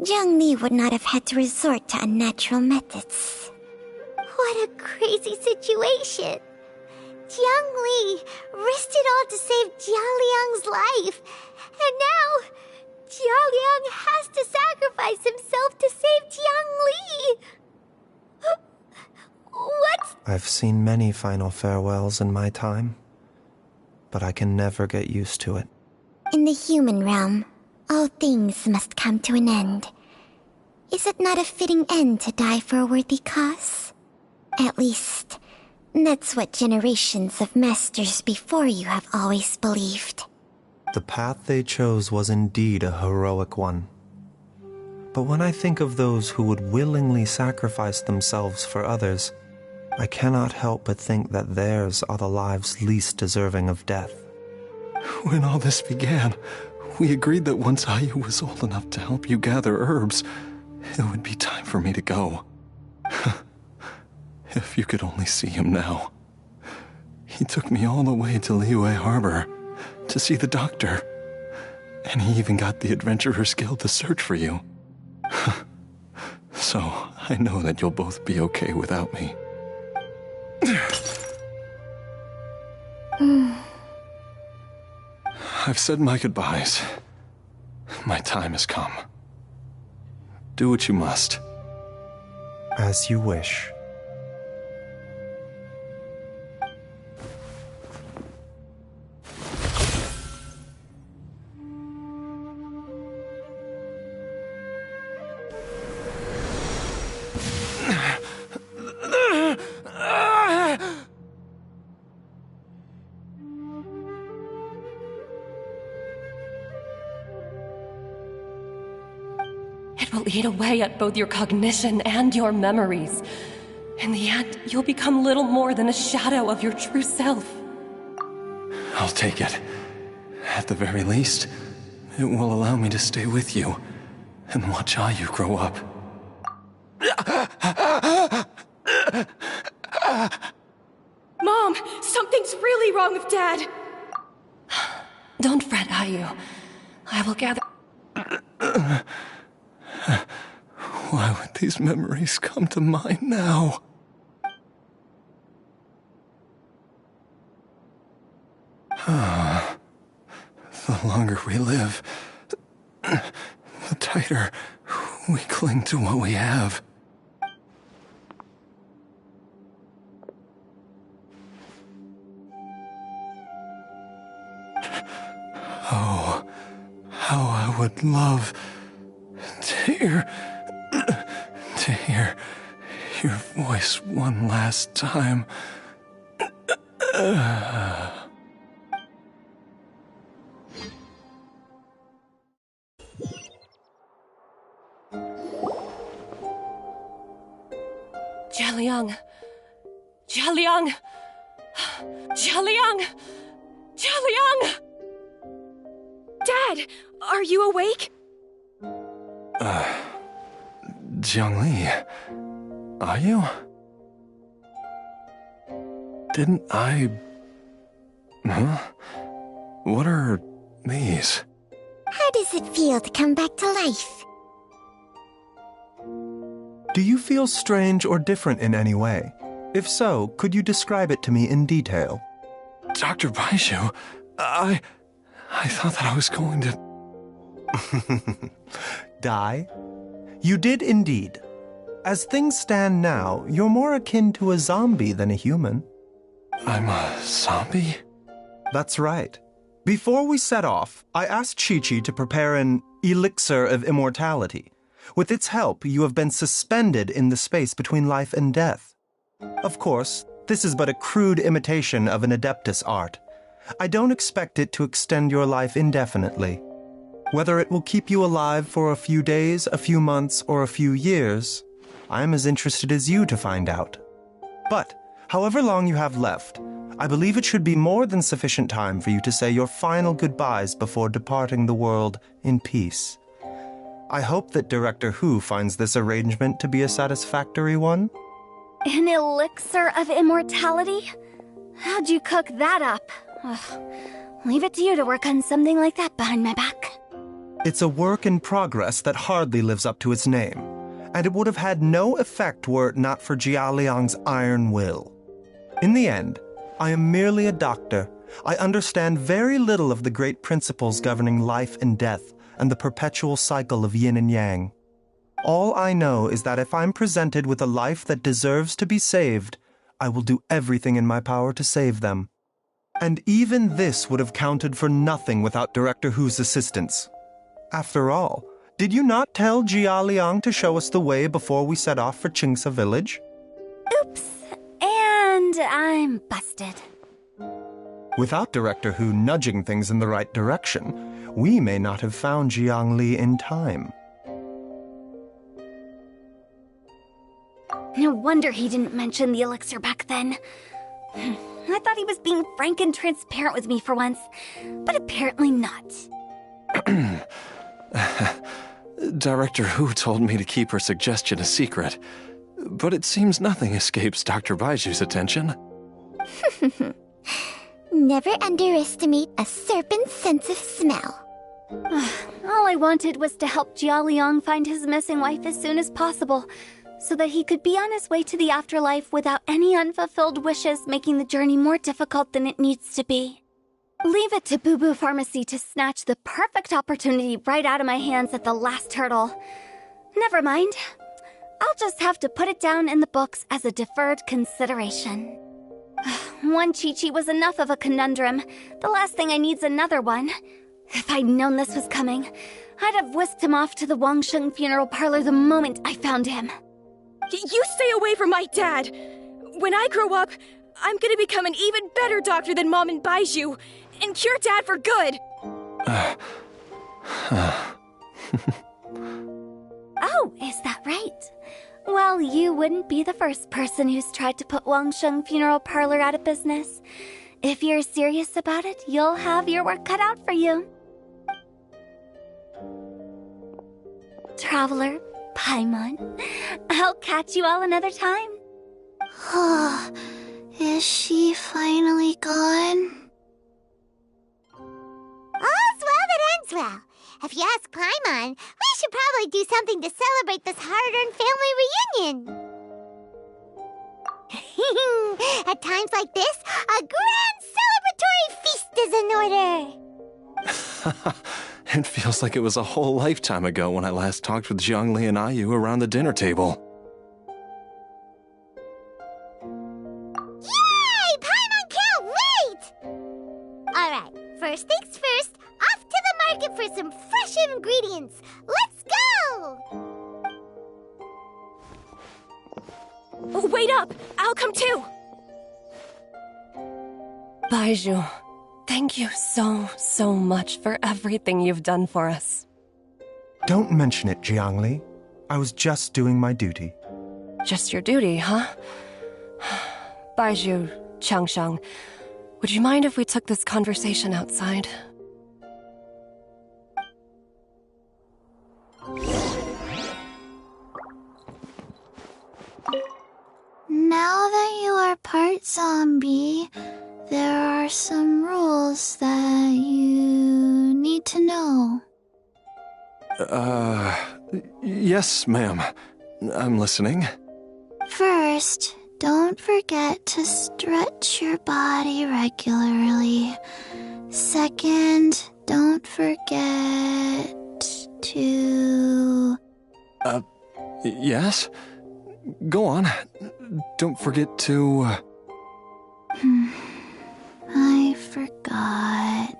Jiang Li would not have had to resort to unnatural methods. What a crazy situation! Jiang Li risked it all to save Jialiang's life, and now Jialiang has to sacrifice himself to save Jiang Li! What? I've seen many final farewells in my time, but I can never get used to it. In the human realm, all things must come to an end. Is it not a fitting end to die for a worthy cause? At least, that's what generations of masters before you have always believed. The path they chose was indeed a heroic one. But when I think of those who would willingly sacrifice themselves for others, I cannot help but think that theirs are the lives least deserving of death. When all this began, we agreed that once Ayu was old enough to help you gather herbs, it would be time for me to go. If you could only see him now. He took me all the way to Liyue Harbor to see the doctor, and he even got the Adventurers Guild to search for you. So, I know that you'll both be okay without me. I've said my goodbyes. My time has come. Do what you must. As you wish. It will eat away at both your cognition and your memories. In the end, you'll become little more than a shadow of your true self. I'll take it. At the very least, it will allow me to stay with you and watch Ayu grow up. Mom, something's really wrong with Dad. Don't fret, Ayu. I will gather... Why would these memories come to mind now? The longer we live, the tighter we cling to what we have. Oh, how I would love to hear your voice one last time. Jialiang! Jialiang! Jialiang! Jialiang! Dad, are you awake? Jiangli, are you? Didn't I... Huh? What are these? How does it feel to come back to life? Do you feel strange or different in any way? If so, could you describe it to me in detail? Dr. Baishu, I thought that I was going to... Die? You did indeed. As things stand now, you're more akin to a zombie than a human. I'm a zombie? That's right. Before we set off, I asked Chi-Chi to prepare an elixir of immortality. With its help, you have been suspended in the space between life and death. Of course, this is but a crude imitation of an Adeptus art. I don't expect it to extend your life indefinitely. Whether it will keep you alive for a few days, a few months, or a few years, I'm as interested as you to find out. But, however long you have left, I believe it should be more than sufficient time for you to say your final goodbyes before departing the world in peace. I hope that Director Hu finds this arrangement to be a satisfactory one. An elixir of immortality? How'd you cook that up? Ugh. Leave it to you to work on something like that behind my back. It's a work in progress that hardly lives up to its name, and it would have had no effect were it not for Jialiang's iron will. In the end, I am merely a doctor. I understand very little of the great principles governing life and death and the perpetual cycle of yin and yang. All I know is that if I'm presented with a life that deserves to be saved, I will do everything in my power to save them. And even this would have counted for nothing without Director Hu's assistance. After all, did you not tell Jia Liang to show us the way before we set off for Qingsa village? Oops. And I'm busted. Without Director Hu nudging things in the right direction, we may not have found Jiangli in time. No wonder he didn't mention the elixir back then. I thought he was being frank and transparent with me for once, but apparently not. Director Hu told me to keep her suggestion a secret, but it seems nothing escapes Dr. Baiju's attention. Never underestimate a serpent's sense of smell. All I wanted was to help Jialiang find his missing wife as soon as possible, so that he could be on his way to the afterlife without any unfulfilled wishes making the journey more difficult than it needs to be. Leave it to Boo Boo Pharmacy to snatch the perfect opportunity right out of my hands at the last hurdle. Never mind. I'll just have to put it down in the books as a deferred consideration. One Chi-Chi was enough of a conundrum. The last thing I need's another one. If I'd known this was coming, I'd have whisked him off to the Wangsheng funeral parlor the moment I found him. You stay away from my dad! When I grow up, I'm gonna become an even better doctor than Mom and Baiju, and cure Dad for good! Oh, is that right? Well, Well, you wouldn't be the first person who's tried to put Wangsheng Funeral Parlor out of business. If you're serious about it, you'll have your work cut out for you. Traveler, Paimon, I'll catch you all another time. Is she finally gone? All's well that ends well. If you ask Paimon, we should probably do something to celebrate this hard-earned family reunion. At times like this, a grand celebratory feast is in order. It feels like it was a whole lifetime ago when I last talked with Zhongli and Ayu around the dinner table. Yay! Paimon can't wait! Alright, first things first, off to the market for some fresh ingredients. Let's go! Oh, wait up! I'll come too! Baizhu, thank you so much for everything you've done for us. Don't mention it, Jiangli. I was just doing my duty. Just your duty, huh? Baizhu, Changsheng, would you mind if we took this conversation outside? Now that you are part zombie, there are some rules that you need to know. Yes, ma'am. I'm listening. First, don't forget to stretch your body regularly. Second, don't forget to... Yes? Go on. Don't forget to... I forgot.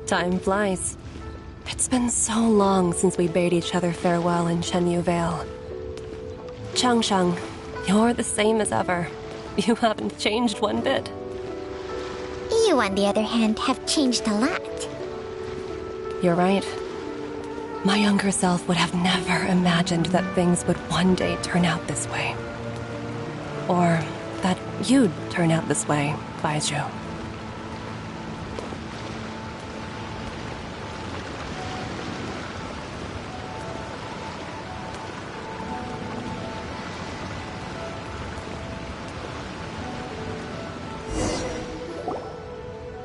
Time flies. It's been so long since we bade each other farewell in Chenyu Vale. Changsheng, you're the same as ever. You haven't changed one bit. You, on the other hand, have changed a lot. You're right. My younger self would have never imagined that things would one day turn out this way. Or that you'd turn out this way, Baizhu.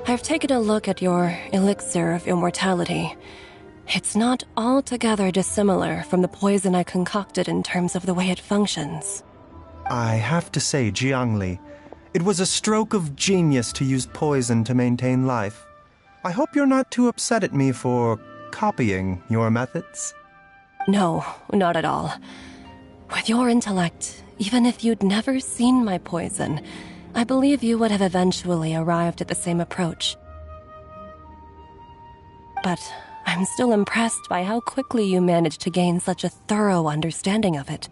I've taken a look at your elixir of immortality. It's not altogether dissimilar from the poison I concocted in terms of the way it functions. I have to say, Jiangli, it was a stroke of genius to use poison to maintain life. I hope you're not too upset at me for copying your methods. No, not at all. With your intellect, even if you'd never seen my poison, I believe you would have eventually arrived at the same approach. But I'm still impressed by how quickly you managed to gain such a thorough understanding of it.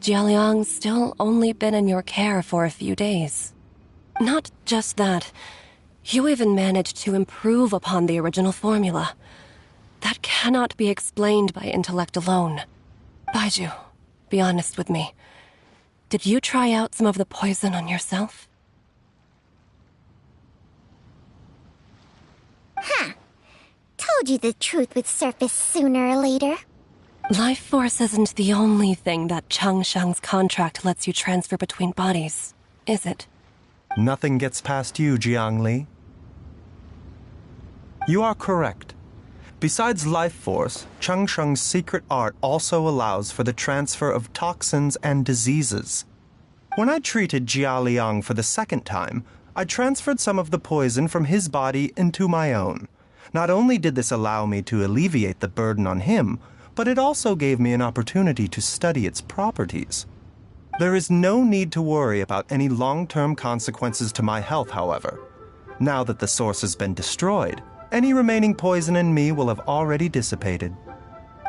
Jialiang's still only been in your care for a few days. Not just that, you even managed to improve upon the original formula. That cannot be explained by intellect alone. Baizhu, be honest with me. Did you try out some of the poison on yourself? Huh. Told you the truth would surface sooner or later. Life force isn't the only thing that Changsheng's contract lets you transfer between bodies, is it? Nothing gets past you, Jiangli. You are correct. Besides life force, Changsheng's secret art also allows for the transfer of toxins and diseases. When I treated Jia Liang for the second time, I transferred some of the poison from his body into my own. Not only did this allow me to alleviate the burden on him, but it also gave me an opportunity to study its properties. There is no need to worry about any long-term consequences to my health, however. Now that the source has been destroyed, any remaining poison in me will have already dissipated.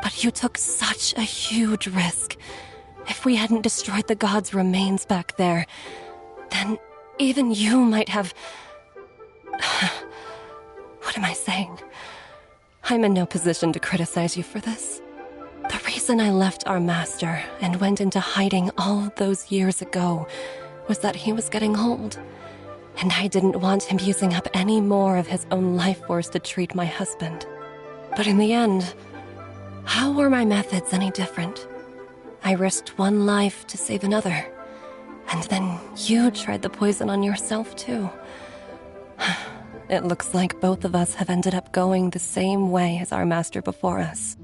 But you took such a huge risk. If we hadn't destroyed the god's remains back there, then even you might have... What am I saying? I'm in no position to criticize you for this. The reason I left our master and went into hiding all those years ago was that he was getting old, and I didn't want him using up any more of his own life force to treat my husband. But in the end, how were my methods any different? I risked one life to save another, and then you tried the poison on yourself too. It looks like both of us have ended up going the same way as our master before us.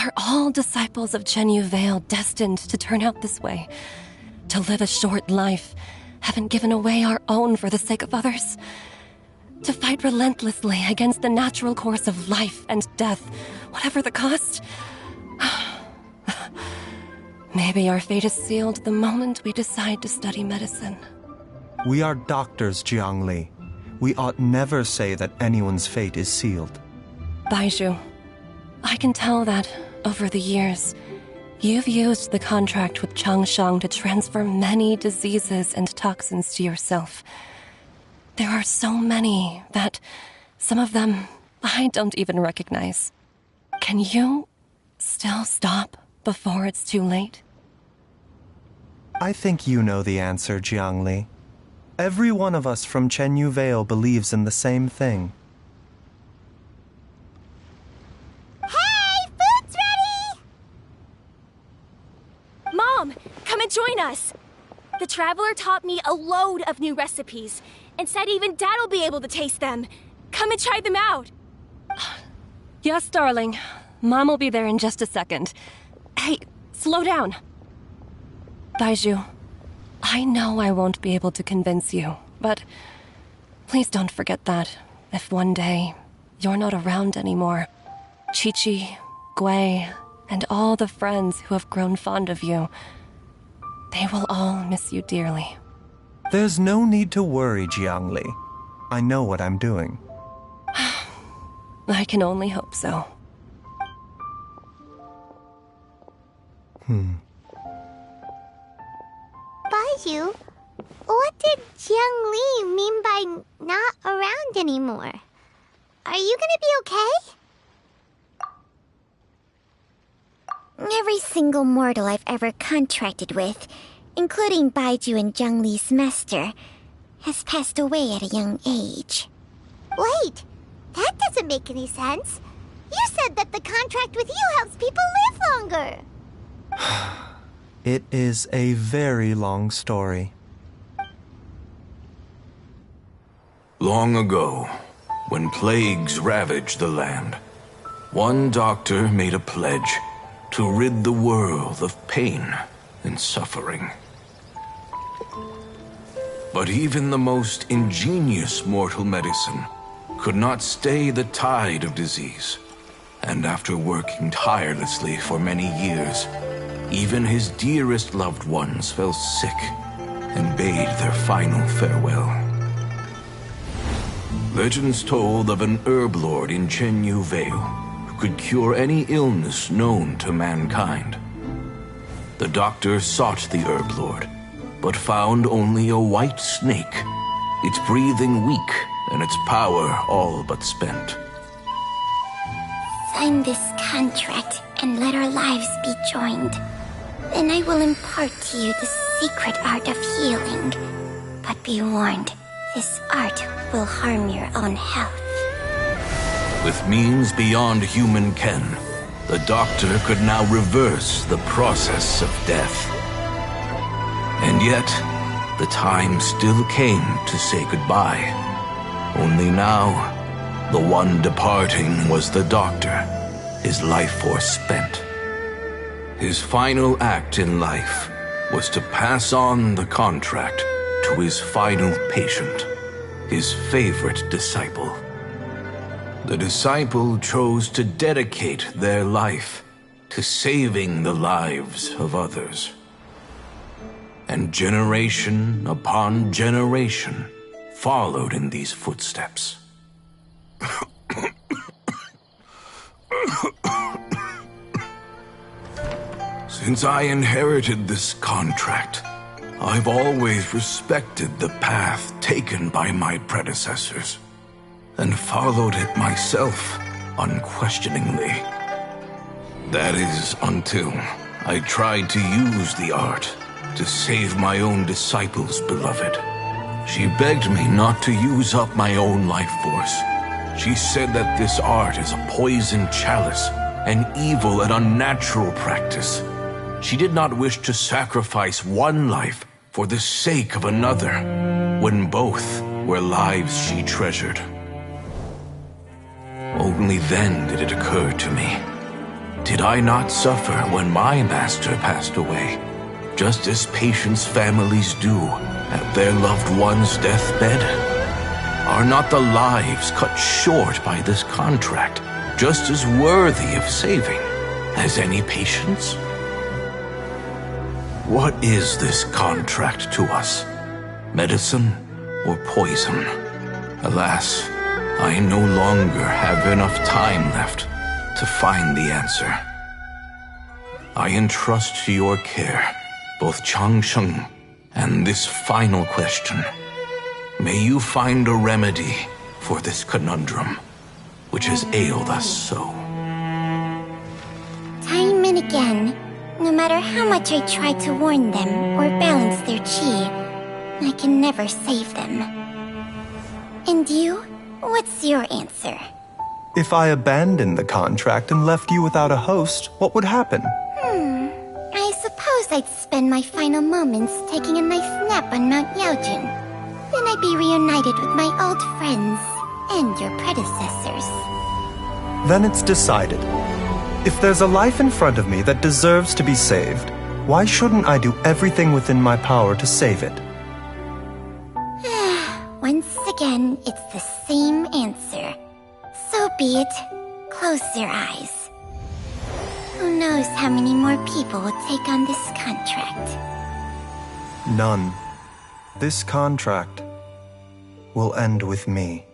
Are all disciples of Chenyu Vale destined to turn out this way? To live a short life, having given away our own for the sake of others? To fight relentlessly against the natural course of life and death, whatever the cost? Maybe our fate is sealed the moment we decide to study medicine. We are doctors, Jiangli. We ought never say that anyone's fate is sealed. Baizhu, I can tell that, over the years, you've used the contract with Changshang to transfer many diseases and toxins to yourself. There are so many that, some of them, I don't even recognize. Can you still stop before it's too late? I think you know the answer, Jiangli. Every one of us from Chenyu Vale believes in the same thing. Hey, food's ready! Mom, come and join us. The Traveler taught me a load of new recipes and said even Dad'll be able to taste them. Come and try them out. Yes, darling. Mom will be there in just a second. Hey, slow down. Baizhu, I know I won't be able to convince you, but please don't forget that if one day you're not around anymore, Chi-Chi, Gui, and all the friends who have grown fond of you, they will all miss you dearly. There's no need to worry, Jiangli. I know what I'm doing. I can only hope so. Baizhu, what did Jiangli mean by not around anymore? Are you gonna be okay? Every single mortal I've ever contracted with, including Baizhu and Jiangli's master, has passed away at a young age. Wait, that doesn't make any sense. You said that the contract with you helps people live longer. It is a very long story. Long ago, when plagues ravaged the land, one doctor made a pledge to rid the world of pain and suffering. But even the most ingenious mortal medicine could not stay the tide of disease, and after working tirelessly for many years, even his dearest loved ones fell sick and bade their final farewell. Legends told of an herb lord in Chenyu Vale who could cure any illness known to mankind. The doctor sought the herb lord, but found only a white snake, its breathing weak and its power all but spent. Sign this contract and let our lives be joined. Then I will impart to you the secret art of healing. But be warned, this art will harm your own health. With means beyond human ken, the doctor could now reverse the process of death. And yet, the time still came to say goodbye. Only now, the one departing was the doctor, his life force spent. His final act in life was to pass on the contract to his final patient, his favorite disciple. The disciple chose to dedicate their life to saving the lives of others. And generation upon generation followed in these footsteps. Since I inherited this contract, I've always respected the path taken by my predecessors and followed it myself unquestioningly. That is until I tried to use the art to save my own disciple's beloved. She begged me not to use up my own life force. She said that this art is a poisoned chalice, an evil and unnatural practice. She did not wish to sacrifice one life for the sake of another, when both were lives she treasured. Only then did it occur to me. Did I not suffer when my master passed away, just as patients' families do at their loved one's deathbed? Are not the lives cut short by this contract just as worthy of saving as any patients? What is this contract to us? Medicine or poison? Alas, I no longer have enough time left to find the answer. I entrust to your care both Changsheng and this final question. May you find a remedy for this conundrum, which has ailed us so. Time and again, no matter how much I try to warn them or balance their chi, I can never save them. And you? What's your answer? If I abandoned the contract and left you without a host, what would happen? I suppose I'd spend my final moments taking a nice nap on Mount Yaojun. Then I'd be reunited with my old friends and your predecessors. Then it's decided. If there's a life in front of me that deserves to be saved, why shouldn't I do everything within my power to save it? Once again, it's the same answer. So be it. Close your eyes. Who knows how many more people will take on this contract? None. This contract will end with me.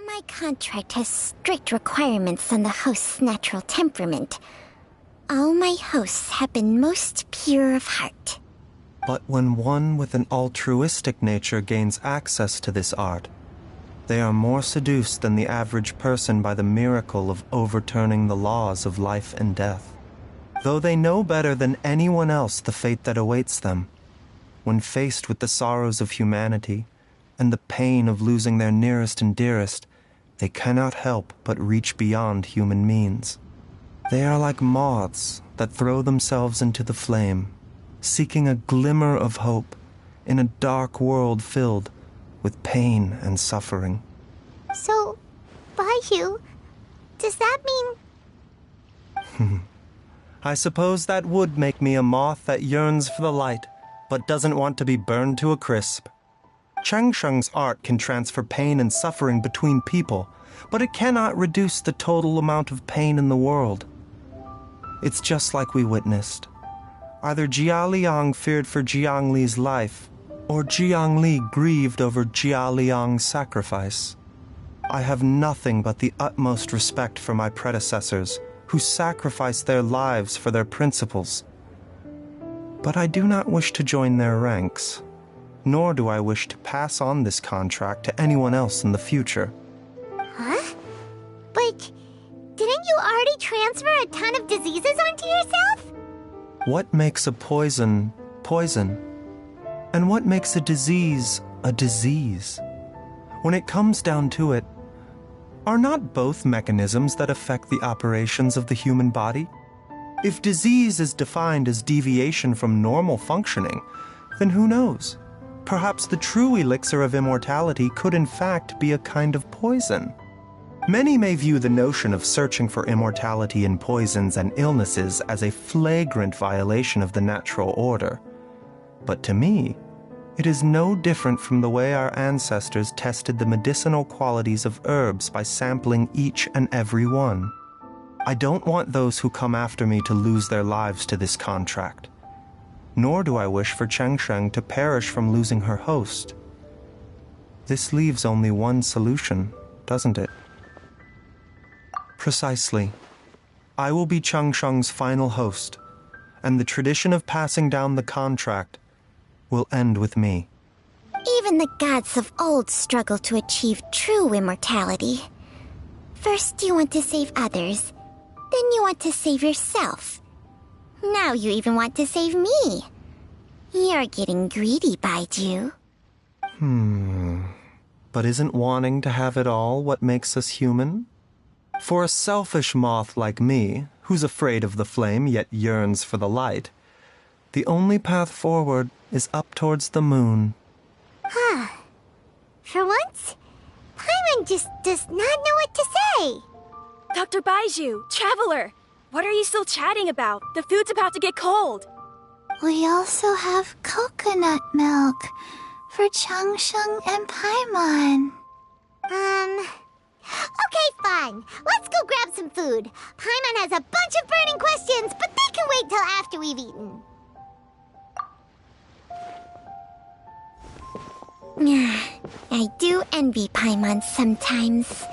My contract has strict requirements on the host's natural temperament. All my hosts have been most pure of heart. But when one with an altruistic nature gains access to this art, they are more seduced than the average person by the miracle of overturning the laws of life and death. Though they know better than anyone else the fate that awaits them, when faced with the sorrows of humanity and the pain of losing their nearest and dearest, they cannot help but reach beyond human means. They are like moths that throw themselves into the flame, seeking a glimmer of hope in a dark world filled with pain and suffering. So, Baiju, does that mean... I suppose that would make me a moth that yearns for the light, but doesn't want to be burned to a crisp. Changsheng's art can transfer pain and suffering between people, but it cannot reduce the total amount of pain in the world. It's just like we witnessed. Either Jia Liang feared for Jiang Li's life, or Jiang Li grieved over Jia Liang's sacrifice. I have nothing but the utmost respect for my predecessors, who sacrificed their lives for their principles. But I do not wish to join their ranks, nor do I wish to pass on this contract to anyone else in the future. Huh? But didn't you already transfer a ton of diseases onto yourself? What makes a poison poison? And what makes a disease a disease? When it comes down to it, are not both mechanisms that affect the operations of the human body? If disease is defined as deviation from normal functioning, then who knows? Perhaps the true elixir of immortality could in fact be a kind of poison. Many may view the notion of searching for immortality in poisons and illnesses as a flagrant violation of the natural order. But to me, it is no different from the way our ancestors tested the medicinal qualities of herbs by sampling each and every one. I don't want those who come after me to lose their lives to this contract. Nor do I wish for Changsheng to perish from losing her host. This leaves only one solution, doesn't it? Precisely. I will be Changsheng's final host, and the tradition of passing down the contract will end with me. Even the gods of old struggle to achieve true immortality. First you want to save others, then you want to save yourself. Now you even want to save me. You're getting greedy, Baiju. But isn't wanting to have it all what makes us human? For a selfish moth like me, who's afraid of the flame yet yearns for the light, the only path forward is up towards the moon. For once, Paimon just does not know what to say. Dr. Baiju, Traveler, what are you still chatting about? The food's about to get cold. We also have coconut milk for Changsheng and Paimon. Okay, fine. Let's go grab some food. Paimon has a bunch of burning questions, but they can wait till after we've eaten. I do envy Paimon sometimes.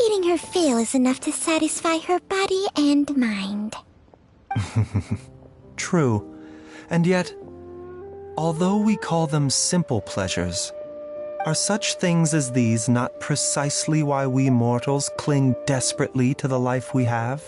Eating her fill is enough to satisfy her body and mind. True. And yet, although we call them simple pleasures, are such things as these not precisely why we mortals cling desperately to the life we have?